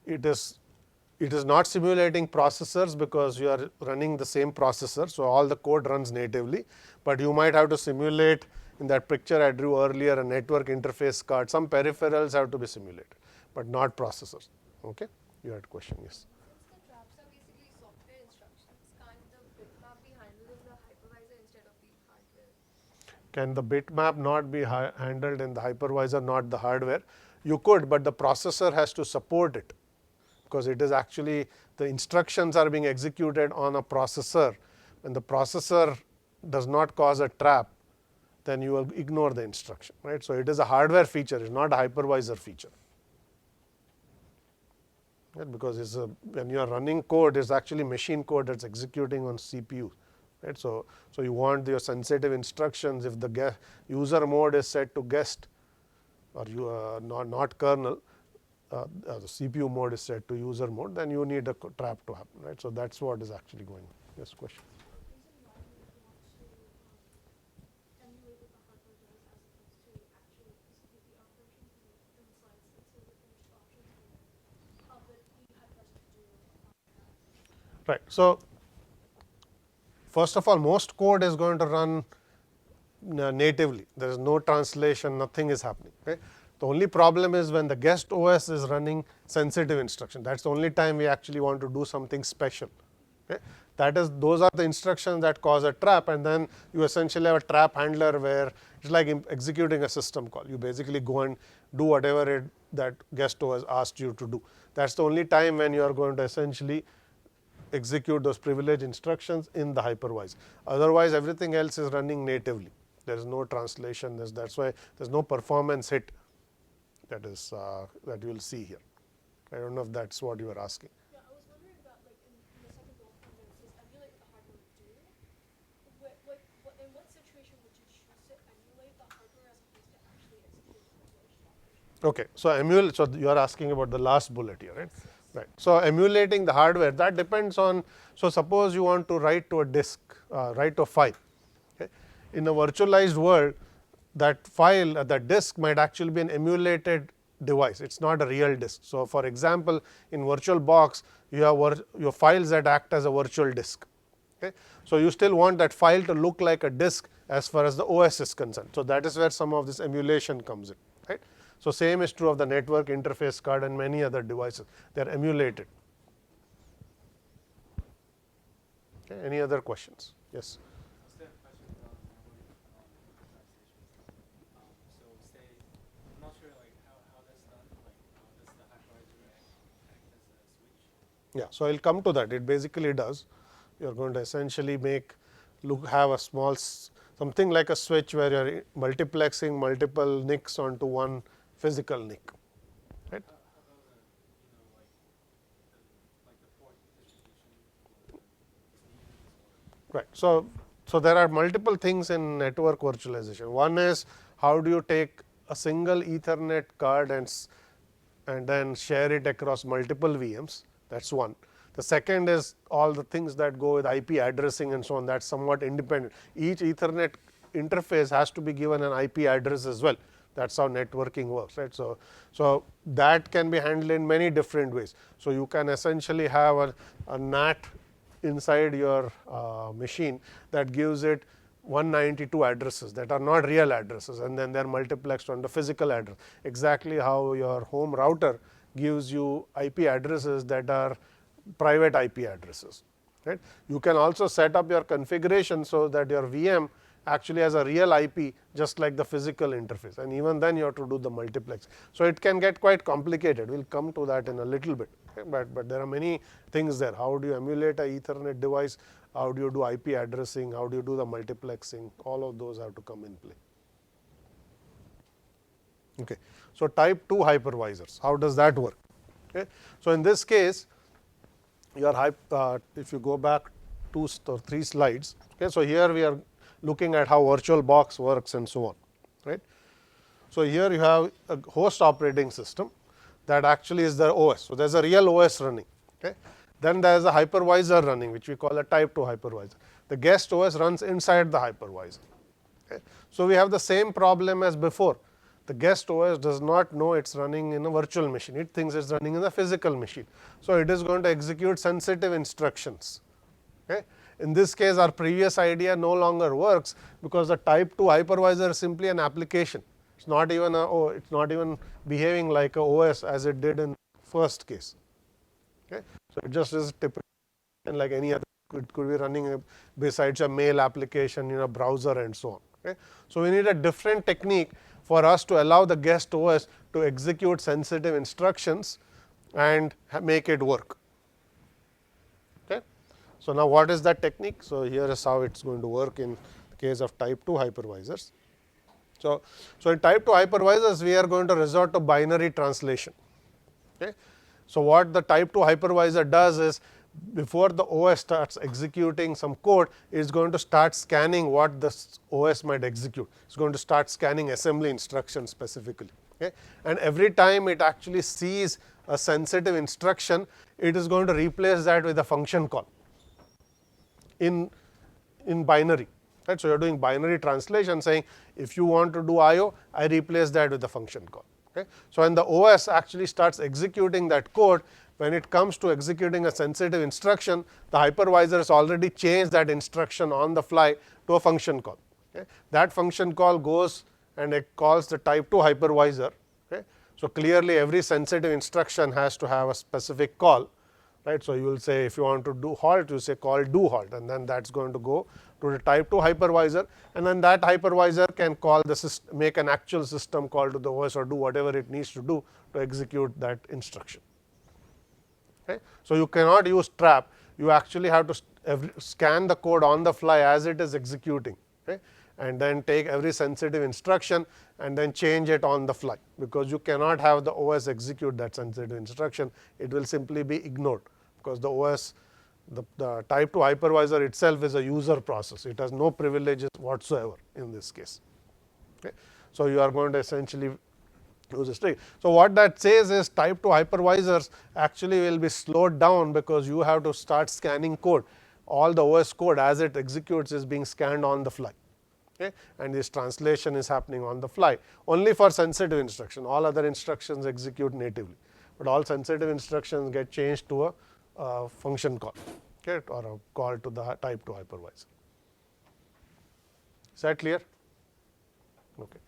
It is not simulating processors, because you are running the same processor. So, all the code runs natively, but you might have to simulate, in that picture I drew earlier, a network interface card. Some peripherals have to be simulated, but not processors. Okay. You had a question. Yes.
Since the traps are basically software instructions, can't the bitmap be handled in the hypervisor instead of the hardware?
Can the bitmap not be handled in the hypervisor, not the hardware? You could, but the processor has to support it, because it is actually the instructions are being executed on a processor. When the processor does not cause a trap, then you will ignore the instruction. Right. So, it is a hardware feature, it is not a hypervisor feature. right? Because when you are running code, it's actually machine code that's executing on CPU. Right? So you want your sensitive instructions. If the user mode is set to guest or not kernel, the CPU mode is set to user mode, then you need a trap to happen. Right? So that's what is actually going on. Yes, question.
Reason why you would want to emulate what the hardware does as opposed to actually execute the operation, because in the slides it says the finished options but the hypervisor to do that.
Right. So first of all, most code is going to run natively. There is no translation, nothing is happening. Okay? The only problem is when the guest OS is running sensitive instruction. That's the only time we actually want to do something special. Okay? Those are the instructions that cause a trap, and then you essentially have a trap handler where it's like executing a system call. You basically go and do whatever that guest OS asked you to do. That's the only time when you are going to essentially execute those privileged instructions in the hypervisor. Otherwise, everything else is running natively. There is no translation. That's why there's no performance hit that you will see here. I don't know if that's what you were asking.
Yeah, I was wondering about like in the second bullet point where it says emulate what the hardware would do. In what situation would you choose to emulate the hardware as opposed to actually execute the privileged operation?
Okay, so you are asking about the last bullet here, right? Right. So emulating the hardware, that depends on. So suppose you want to write to a disk, write to a file. Okay? In a virtualized world, that file, that disk might actually be an emulated device. It's not a real disk. So for example, in VirtualBox, you have your files that act as a virtual disk. Okay? So you still want that file to look like a disk as far as the OS is concerned. So that is where some of this emulation comes in. Right? So same is true of the network interface card and many other devices. They are emulated. Okay? Any other questions? Yes.
So say, I'm not sure like how that's done, like does the hypervisor act as a switch?
Yeah, so I'll come to that. It basically does. You're going to essentially have a small something like a switch where you're multiplexing multiple NICs onto one physical NIC. Right?
How about like the port distribution for the
Right. So there are multiple things in network virtualization. One is how do you take a single Ethernet card and then share it across multiple VMs. That's one. The second is all the things that go with IP addressing and so on. That's somewhat independent. Each Ethernet interface has to be given an IP address as well. That's how networking works, right? So that can be handled in many different ways. So you can essentially have a NAT inside your machine that gives it 192 addresses that are not real addresses, and then they're multiplexed on the physical address. Exactly how your home router gives you IP addresses that are private IP addresses. Right? You can also set up your configuration so that your VM actually has a real IP just like the physical interface, and even then you have to do the multiplex. So it can get quite complicated. We'll come to that in a little bit. Okay? But there are many things there. How do you emulate a Ethernet device? How do you do IP addressing? How do you do the multiplexing? All of those have to come in play. Okay. So type 2 hypervisors, how does that work? Okay. So in this case, if you go back 2 or 3 slides, okay, so here we are looking at how VirtualBox works and so on. Right? So here you have a host operating system that actually is the OS. So there's a real OS running. Okay? Then there's a hypervisor running, which we call a type 2 hypervisor. The guest OS runs inside the hypervisor. Okay? So we have the same problem as before. The guest OS does not know it's running in a virtual machine. It thinks it's running in a physical machine. So it is going to execute sensitive instructions. Okay? In this case, our previous idea no longer works because the type 2 hypervisor is simply an application. It's not even behaving like a OS as it did in first case. Okay? So it just is typical, and like any other, it could be running besides a mail application in a browser and so on. Okay? So we need a different technique for us to allow the guest OS to execute sensitive instructions and make it work. Okay? So now what is that technique? So here is how it's going to work in the case of type 2 hypervisors. So in type 2 hypervisors, we are going to resort to binary translation. Okay? So what the type 2 hypervisor does is, before the OS starts executing some code, it's going to start scanning what the OS might execute. It's going to start scanning assembly instructions specifically. Okay? And every time it actually sees a sensitive instruction, it is going to replace that with a function call in binary. Right? So you are doing binary translation, saying if you want to do I/O, I replace that with a function call. Okay? So when the OS actually starts executing that code, when it comes to executing a sensitive instruction, the hypervisor has already changed that instruction on the fly to a function call. Okay? That function call goes and it calls the type 2 hypervisor. Okay? So clearly every sensitive instruction has to have a specific call. Right? So you will say, if you want to do halt, you say call do halt, and then that's going to go to the type 2 hypervisor, and then that hypervisor can call the system, make an actual system call to the OS, or do whatever it needs to do to execute that instruction. Okay? So you cannot use trap. You actually have to scan the code on the fly as it is executing, okay? And then take every sensitive instruction and then change it on the fly, because you cannot have the OS execute that sensitive instruction. It will simply be ignored, because the OS, the type 2 hypervisor itself is a user process. It has no privileges whatsoever in this case. Okay? So you are going to essentially use a string. So what that says is, type 2 hypervisors actually will be slowed down, because you have to start scanning code. All the OS code as it executes is being scanned on the fly. Okay? And this translation is happening on the fly, only for sensitive instruction. All other instructions execute natively, but all sensitive instructions get changed to a function call, okay, or a call to the type 2 hypervisor. Is that clear? Okay.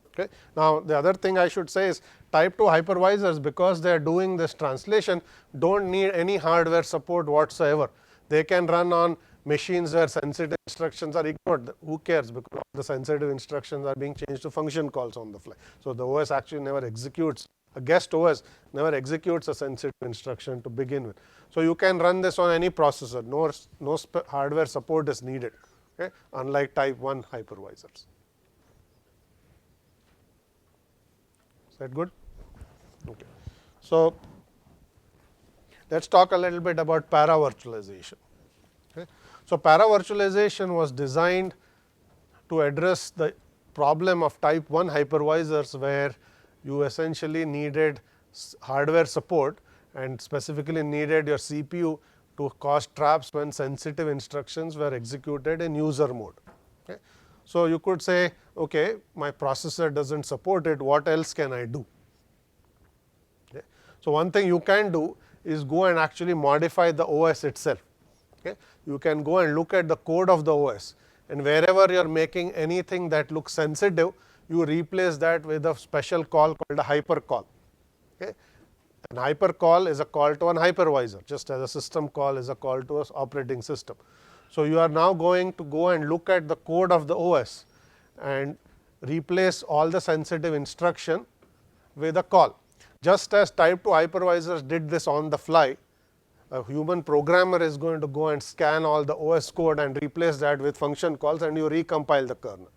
Okay. Now the other thing I should say is, type 2 hypervisors, because they are doing this translation, don't need any hardware support whatsoever. They can run on machines where sensitive instructions are ignored. Who cares, because all the sensitive instructions are being changed to function calls on the fly. So the OS actually never executes, a guest OS never executes a sensitive instruction to begin with. So you can run this on any processor. No hardware support is needed, okay? Unlike type 1 hypervisors. Is that good? Okay. So let's talk a little bit about paravirtualization. Okay. So paravirtualization was designed to address the problem of type 1 hypervisors, where you essentially needed hardware support, and specifically needed your CPU to cause traps when sensitive instructions were executed in user mode. Okay. So you could say, okay, my processor doesn't support it, what else can I do? Okay. So one thing you can do is go and actually modify the OS itself. Okay. You can go and look at the code of the OS, and wherever you are making anything that looks sensitive, you replace that with a special call called a hypercall. Okay. An hypercall is a call to an hypervisor, just as a system call is a call to an operating system. So you are now going to go and look at the code of the OS and replace all the sensitive instruction with a call. Just as type 2 hypervisors did this on the fly, a human programmer is going to go and scan all the OS code and replace that with function calls, and you recompile the kernel.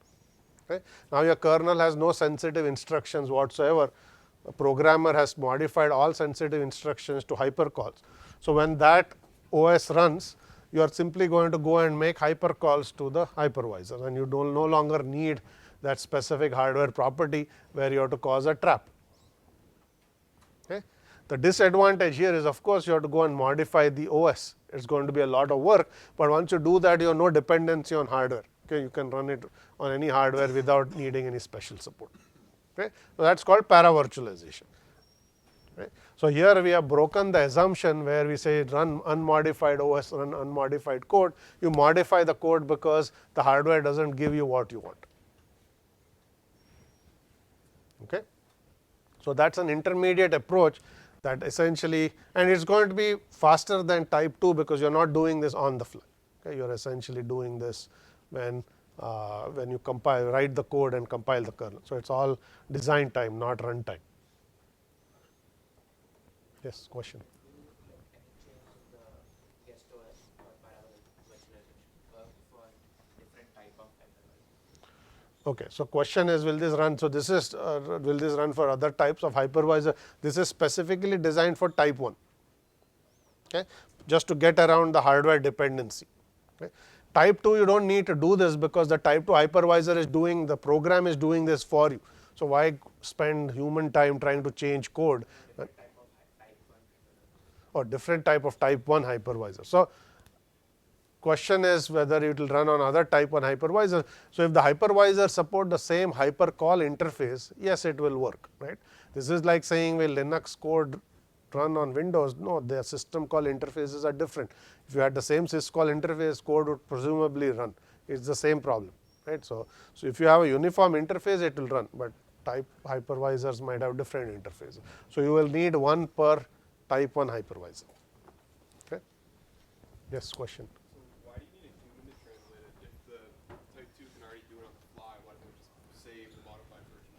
Okay. Now your kernel has no sensitive instructions whatsoever. A programmer has modified all sensitive instructions to hypercalls. So when that OS runs, you are simply going to go and make hypercalls to the hypervisor, and you don't no longer need that specific hardware property where you have to cause a trap. Okay. The disadvantage here is, of course, you have to go and modify the OS. It's going to be a lot of work, but once you do that, you have no dependency on hardware. Okay. You can run it on any hardware without needing any special support. Okay. So that's called paravirtualization. Right. So here we have broken the assumption where we say run unmodified OS, run unmodified code. You modify the code because the hardware doesn't give you what you want. Okay. So that's an intermediate approach that essentially, and it's going to be faster than type 2, because you're not doing this on the fly. Okay. You're essentially doing this when you compile, write the code and compile the kernel. So it's all design time, not run time. Yes, question.
Any change in the guest OS or paravirtualization for different type of hypervisor?
Okay, so question is, will this run? So this is will this run for other types of hypervisor? This is specifically designed for type 1. Okay, just to get around the hardware dependency. Okay. Type 2 you don't need to do this because the type 2 hypervisor is doing, the program is doing this for you. So why spend human time trying to change code? Or different type of type 1 hypervisor. So question is whether it will run on other type 1 hypervisor. So if the hypervisor support the same hypercall interface, yes, it will work, right? This is like saying, will Linux code run on Windows? No, their system call interfaces are different. If you had the same syscall interface, code would presumably run. It's the same problem, right? So if you have a uniform interface, it will run, but type hypervisors might have different interfaces. So you will need one per type 1 hypervisor. Okay. Yes, question.
So why do you need a human to translate it if the type 2 can already do it on the fly? Why don't we just save the modified version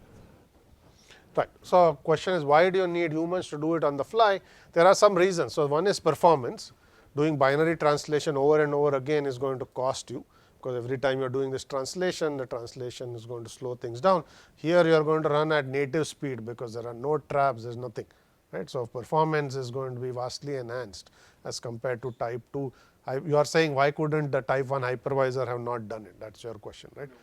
instead?
Right. So question is, why do you need humans to do it on the fly? There are some reasons. So one is performance. Doing binary translation over and over again is going to cost you, because every time you are doing this translation, the translation is going to slow things down. Here you are going to run at native speed because there are no traps, there is nothing, right? So performance is going to be vastly enhanced as compared to type 2. You are saying, why couldn't the type 1 hypervisor have not done it? That's your question, right?
No,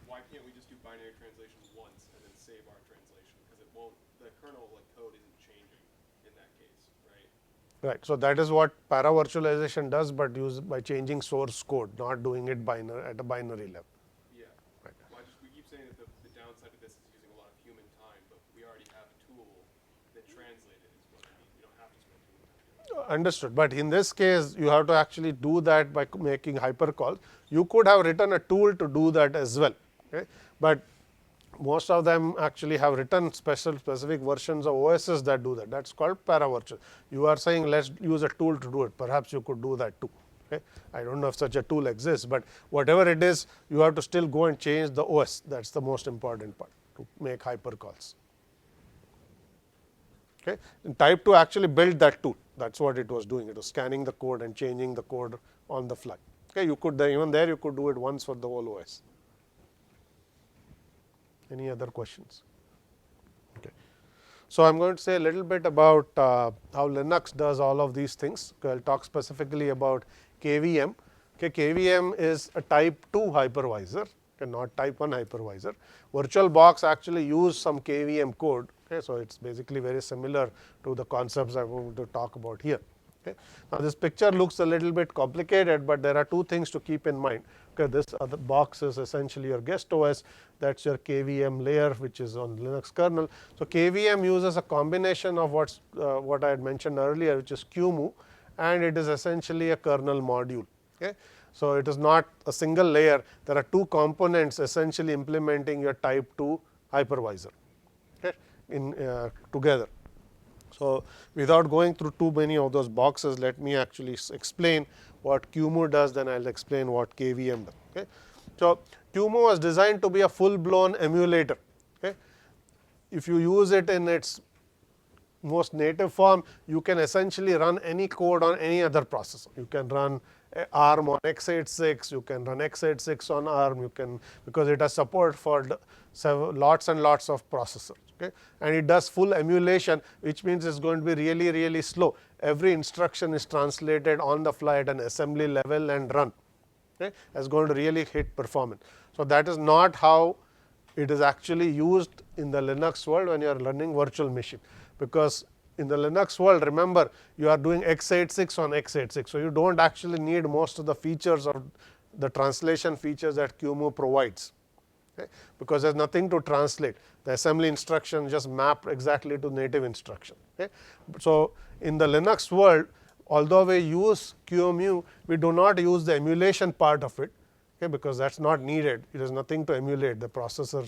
why can't we just do binary translation once and then save our translation? Because it won't, the kernel like code isn't changing in that case, right?
Right. So that is what Paravirtualization does, but by changing source code, not doing it at a binary level.
Yeah.
Right.
Well, we keep saying that the downside of this is using a lot of human time, but we already have a tool that translated is what I mean. You don't have to spend human time.
Understood. But in this case, you have to actually do that by making hypercalls. You could have written a tool to do that as well. Okay? But most of them actually have written specific versions of OSs that do that. That's called Paravirtual. You are saying, let's use a tool to do it. Perhaps you could do that too. Okay? I don't know if such a tool exists, but whatever it is, you have to still go and change the OS. That's the most important part, to make hypercalls. Okay? And type 2 actually built that tool. That's what it was doing. It was scanning the code and changing the code on the fly. Okay? You could even there you could do it once for the whole OS. Any other questions? Okay. So I'm going to say a little bit about how Linux does all of these things. I'll talk specifically about KVM. Okay, KVM is a type 2 hypervisor, okay, not type 1 hypervisor. VirtualBox actually use some KVM code. Okay, so it's basically very similar to the concepts I'm going to talk about here. Okay. Now this picture looks a little bit complicated, but there are two things to keep in mind. Okay, this other box is essentially your guest OS. That's your KVM layer, which is on Linux kernel. So KVM uses a combination of what I had mentioned earlier, which is QEMU, and it is essentially a kernel module. Okay. So it is not a single layer. There are two components essentially implementing your type 2 hypervisor, okay, together. So without going through too many of those boxes, let me actually explain what QEMU does, then I'll explain what KVM does. Okay. So QEMU was designed to be a full-blown emulator. Okay. If you use it in its most native form, you can essentially run any code on any other processor. You can run ARM on x86, you can run x86 on ARM, you can, because it has support for lots and lots of processors. Okay. And it does full emulation, which means it's going to be really, really slow. Every instruction is translated on the fly at an assembly level and run. Okay. It's going to really hit performance. So that is not how it is actually used in the Linux world when you are running virtual machine, because in the Linux world, remember, you are doing x86 on x86. So you don't actually need most of the features of the translation features that QEMU provides. Okay, because there's nothing to translate. The assembly instruction just map exactly to native instruction. Okay. So in the Linux world, although we use QEMU, we do not use the emulation part of it, okay, because that's not needed. It is nothing to emulate. The processor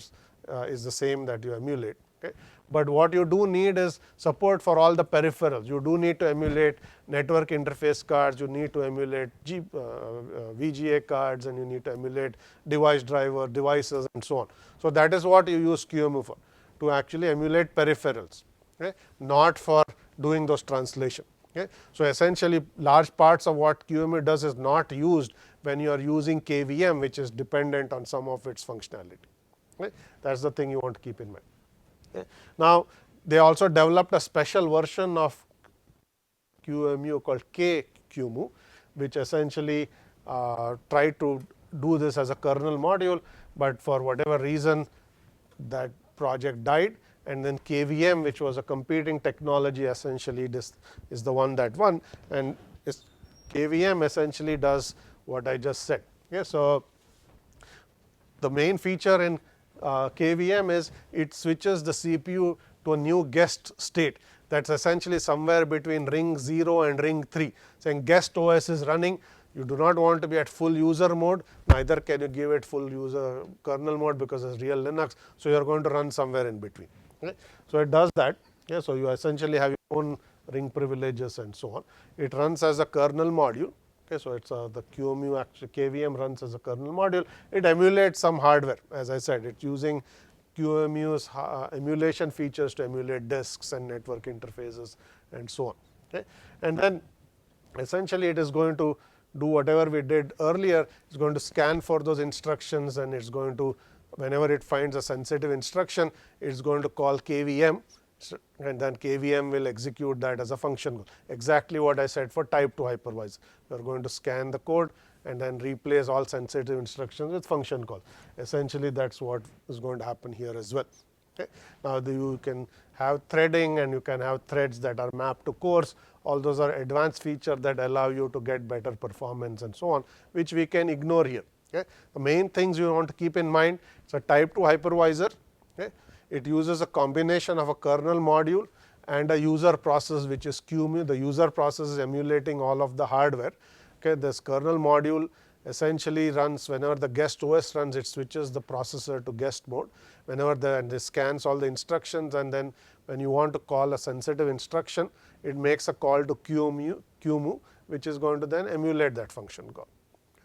is the same that you emulate. Okay. But what you do need is support for all the peripherals. You do need to emulate network interface cards, you need to emulate VGA cards, and you need to emulate device driver, devices, and so on. So that is what you use QEMU for, to actually emulate peripherals, okay, not for doing those translation. Okay. So essentially, large parts of what QEMU does is not used when you are using KVM, which is dependent on some of its functionality. Right? That's the thing you want to keep in mind. Okay. Now, they also developed a special version of QEMU called QEMU, which essentially tried to do this as a kernel module, but for whatever reason that project died, and then KVM, which was a competing technology, essentially this is the one that won, and KVM essentially does what I just said. Okay, so the main feature in KVM is it switches the CPU to a new guest state that's essentially somewhere between ring 0 and ring 3, saying guest OS is running. You do not want to be at full user mode, neither can you give it full user kernel mode because it's real Linux, so you are going to run somewhere in between. Okay. So it does that. Okay. So you essentially have your own ring privileges and so on. It runs as a kernel module. Okay, so it's the QEMU actually KVM runs as a kernel module. It emulates some hardware. As I said, it's using QEMU's emulation features to emulate disks and network interfaces and so on. Okay, and then essentially it is going to do whatever we did earlier. It's going to scan for those instructions, and it's going to, whenever it finds a sensitive instruction, it's going to call KVM. And then KVM will execute that as a function call. Exactly what I said for type 2 hypervisor. We are going to scan the code and then replace all sensitive instructions with function call. Essentially, that's what is going to happen here as well. Okay. Now, you can have threading, and you can have threads that are mapped to cores. All those are advanced features that allow you to get better performance and so on, which we can ignore here. Okay. The main things you want to keep in mind, it's a type 2 hypervisor. Okay. It uses a combination of a kernel module and a user process, which is QEMU. The user process is emulating all of the hardware. Okay, this kernel module essentially runs whenever the guest OS runs, it switches the processor to guest mode. Whenever it scans all the instructions, and then when you want to call a sensitive instruction, it makes a call to QEMU, which is going to then emulate that function call.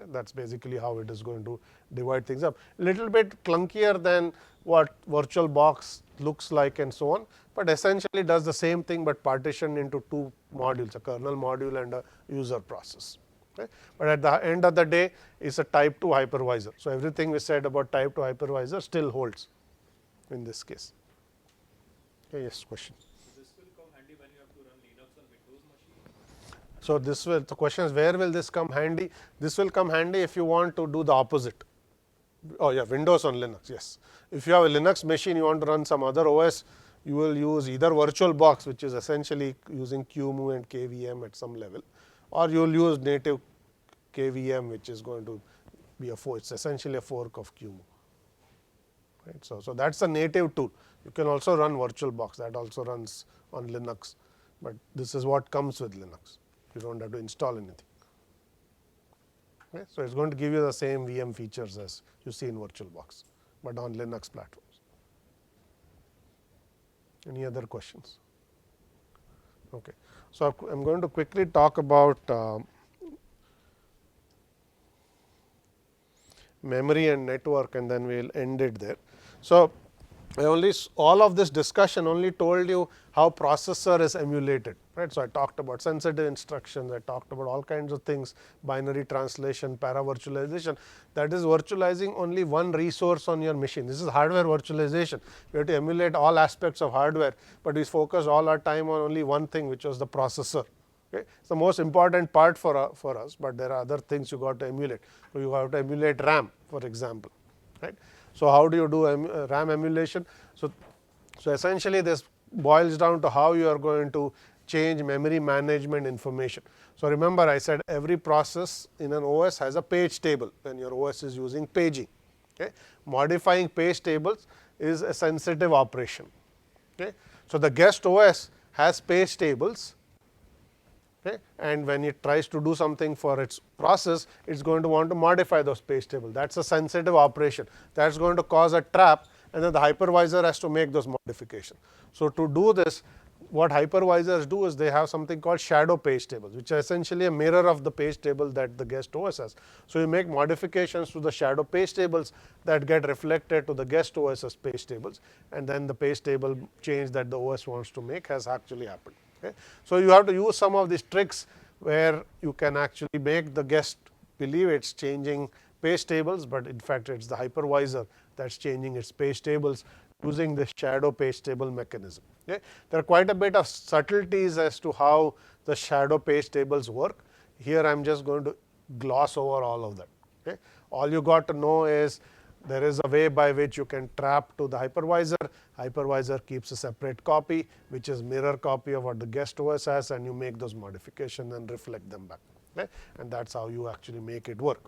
Okay, that's basically how it is going to divide things up. A little bit clunkier than what VirtualBox looks like and so on, but essentially does the same thing but partitioned into two modules, a kernel module and a user process. Okay. But at the end of the day, it's a type 2 hypervisor. So everything we said about type 2 hypervisor still holds in this case. Okay, yes, question.
So this will come handy when you have to run Linux on Windows machine?
So this will, the question is, where will this come handy? This will come handy if you want to do the opposite. Oh yeah, Windows on Linux, yes. If you have a Linux machine, you want to run some other OS, you will use either VirtualBox, which is essentially using QEMU and KVM at some level, or you will use native KVM, which is going to be it's essentially a fork of QEMU. Right? So that's a native tool. You can also run VirtualBox, that also runs on Linux, but this is what comes with Linux. You don't have to install anything. Okay. So it's going to give you the same VM features as you see in VirtualBox, but on Linux platforms. Any other questions? Okay. So I'm going to quickly talk about memory and network, and then we'll end it there. So all of this discussion only told you how processor is emulated, right? So I talked about sensitive instructions, I talked about all kinds of things, binary translation, paravirtualization. That is virtualizing only one resource on your machine. This is hardware virtualization. We have to emulate all aspects of hardware, but we focus all our time on only one thing, which was the processor. Okay. It's the most important part for us, but there are other things you got to emulate. So you have to emulate RAM, for example, right? So how do you do RAM emulation? So essentially this boils down to how you are going to change memory management information. So remember, I said every process in an OS has a page table when your OS is using paging. Okay. Modifying page tables is a sensitive operation. Okay. So the guest OS has page tables. Okay. And when it tries to do something for its process, it's going to want to modify those page tables. That's a sensitive operation. That's going to cause a trap, and then the hypervisor has to make those modifications. So to do this, what hypervisors do is they have something called shadow page tables, which are essentially a mirror of the page table that the guest OS has. So you make modifications to the shadow page tables that get reflected to the guest OS's page tables, and then the page table change that the OS wants to make has actually happened. Okay. So you have to use some of these tricks where you can actually make the guest believe it's changing page tables, but in fact it's the hypervisor that's changing its page tables using the shadow page table mechanism. Okay. There are quite a bit of subtleties as to how the shadow page tables work. Here I am just going to gloss over all of that. Okay. All you got to know is there is a way by which you can trap to the hypervisor. Hypervisor keeps a separate copy, which is mirror copy of what the guest OS has, and you make those modifications and reflect them back. Okay. And that's how you actually make it work.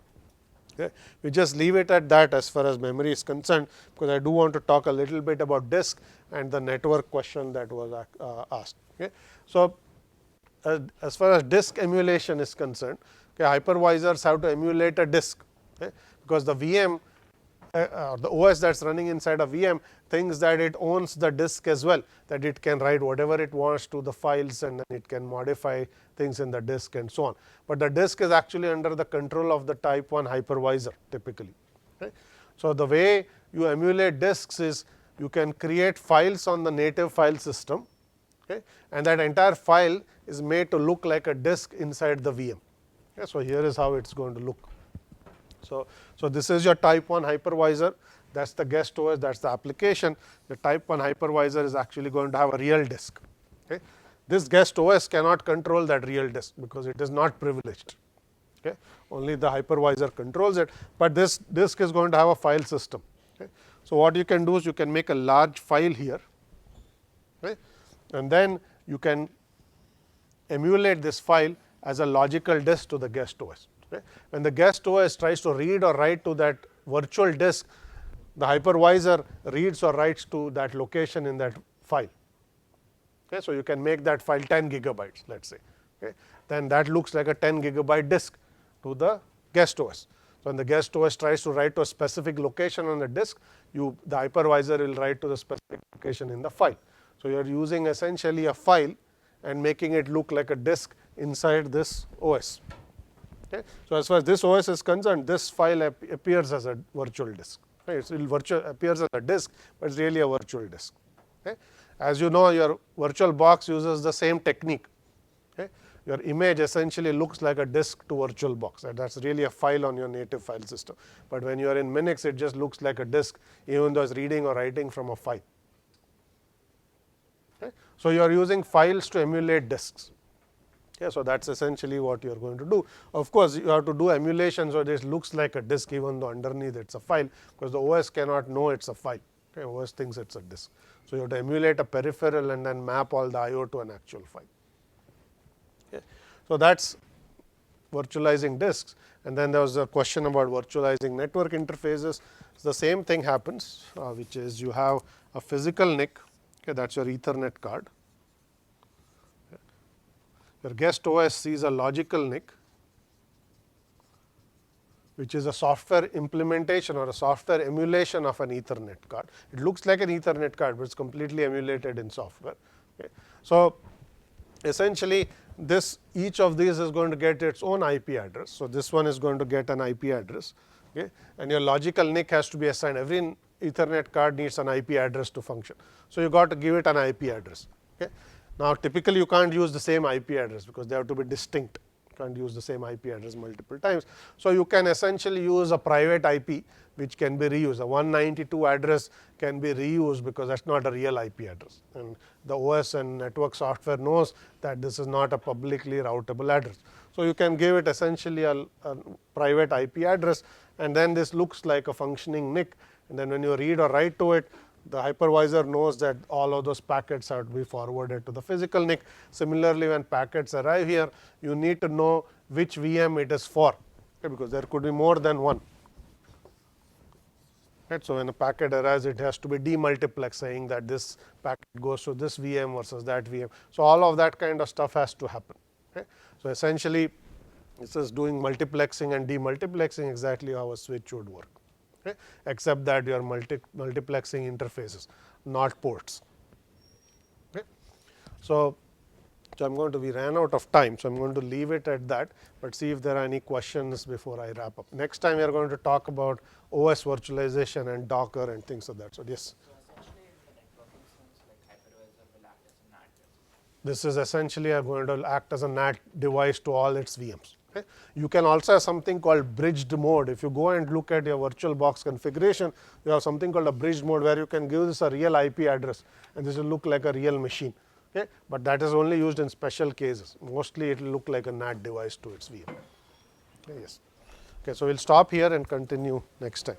Okay. We just leave it at that as far as memory is concerned, because I do want to talk a little bit about disk and the network question that was asked. Okay. So, as far as disk emulation is concerned, okay, hypervisors have to emulate a disk, okay, because the VM the OS that's running inside a VM thinks that it owns the disk as well, that it can write whatever it wants to the files and then it can modify things in the disk and so on. But the disk is actually under the control of the type 1 hypervisor typically. Okay. So, the way you emulate disks is you can create files on the native file system, okay, and that entire file is made to look like a disk inside the VM. Okay. So, here is how it is going to look. So, this is your type 1 hypervisor, that is the guest OS, that is the application. The type 1 hypervisor is actually going to have a real disk. Okay. This guest OS cannot control that real disk because it is not privileged. Okay. Only the hypervisor controls it, but this disk is going to have a file system. Okay. So, what you can do is you can make a large file here, okay, and then you can emulate this file as a logical disk to the guest OS. Okay. When the guest OS tries to read or write to that virtual disk, the hypervisor reads or writes to that location in that file. Okay. So, you can make that file 10 gigabytes, let us say. Okay. Then that looks like a 10 gigabyte disk to the guest OS. So, when the guest OS tries to write to a specific location on the disk, the hypervisor will write to the specific location in the file. So, you are using essentially a file and making it look like a disk inside this OS. Okay. So, as far as this OS is concerned, this file appears as a virtual disk. Right. It appears as a disk, but it is really a virtual disk. Okay. As you know, your virtual box uses the same technique. Okay. Your image essentially looks like a disk to virtual box, and that is really a file on your native file system. But when you are in Minix, it just looks like a disk, even though it is reading or writing from a file. Okay. So, you are using files to emulate disks. Okay, so, that is essentially what you are going to do. Of course, you have to do emulation, so this looks like a disk even though underneath it is a file, because the OS cannot know it is a file. Okay, OS thinks it is a disk. So, you have to emulate a peripheral and then map all the IO to an actual file. Okay. So, that is virtualizing disks, and then there was a question about virtualizing network interfaces. So, the same thing happens, which is you have a physical NIC, okay, that is your Ethernet card. Your guest OS sees a logical NIC, which is a software implementation or a software emulation of an Ethernet card. It looks like an Ethernet card, but it is completely emulated in software. Okay. So, essentially each of these is going to get its own IP address. So, this one is going to get an IP address, okay, and your logical NIC has to be assigned. Every Ethernet card needs an IP address to function. So, you got to give it an IP address. Okay. Now, typically you can't use the same IP address because they have to be distinct. You can't use the same IP address multiple times. So, you can essentially use a private IP which can be reused. A 192 address can be reused because that is not a real IP address, and the OS and network software knows that this is not a publicly routable address. So, you can give it essentially a private IP address, and then this looks like a functioning NIC, and then when you read or write to it, the hypervisor knows that all of those packets have to be forwarded to the physical NIC. Similarly, when packets arrive here, you need to know which VM it is for, okay, because there could be more than one. Right. So, when a packet arrives, it has to be demultiplexed, saying that this packet goes to this VM versus that VM. So, all of that kind of stuff has to happen. Okay. So, essentially this is doing multiplexing and demultiplexing exactly how a switch would work. Okay, except that you are multiplexing interfaces, not ports. Okay. So, we ran out of time, so I am going to leave it at that, but see if there are any questions before I wrap up. Next time we are going to talk about OS virtualization and Docker and things like that. So, yes.
So essentially in the networking sense, like hypervisor will act as a NAT.
This is essentially going to act as a NAT device to all its VMs. Okay. You can also have something called bridged mode. If you go and look at your VirtualBox configuration, you have something called a bridged mode where you can give this a real IP address and this will look like a real machine. Okay. But that is only used in special cases. Mostly it will look like a NAT device to its VM. Okay, yes. Okay, so we'll stop here and continue next time.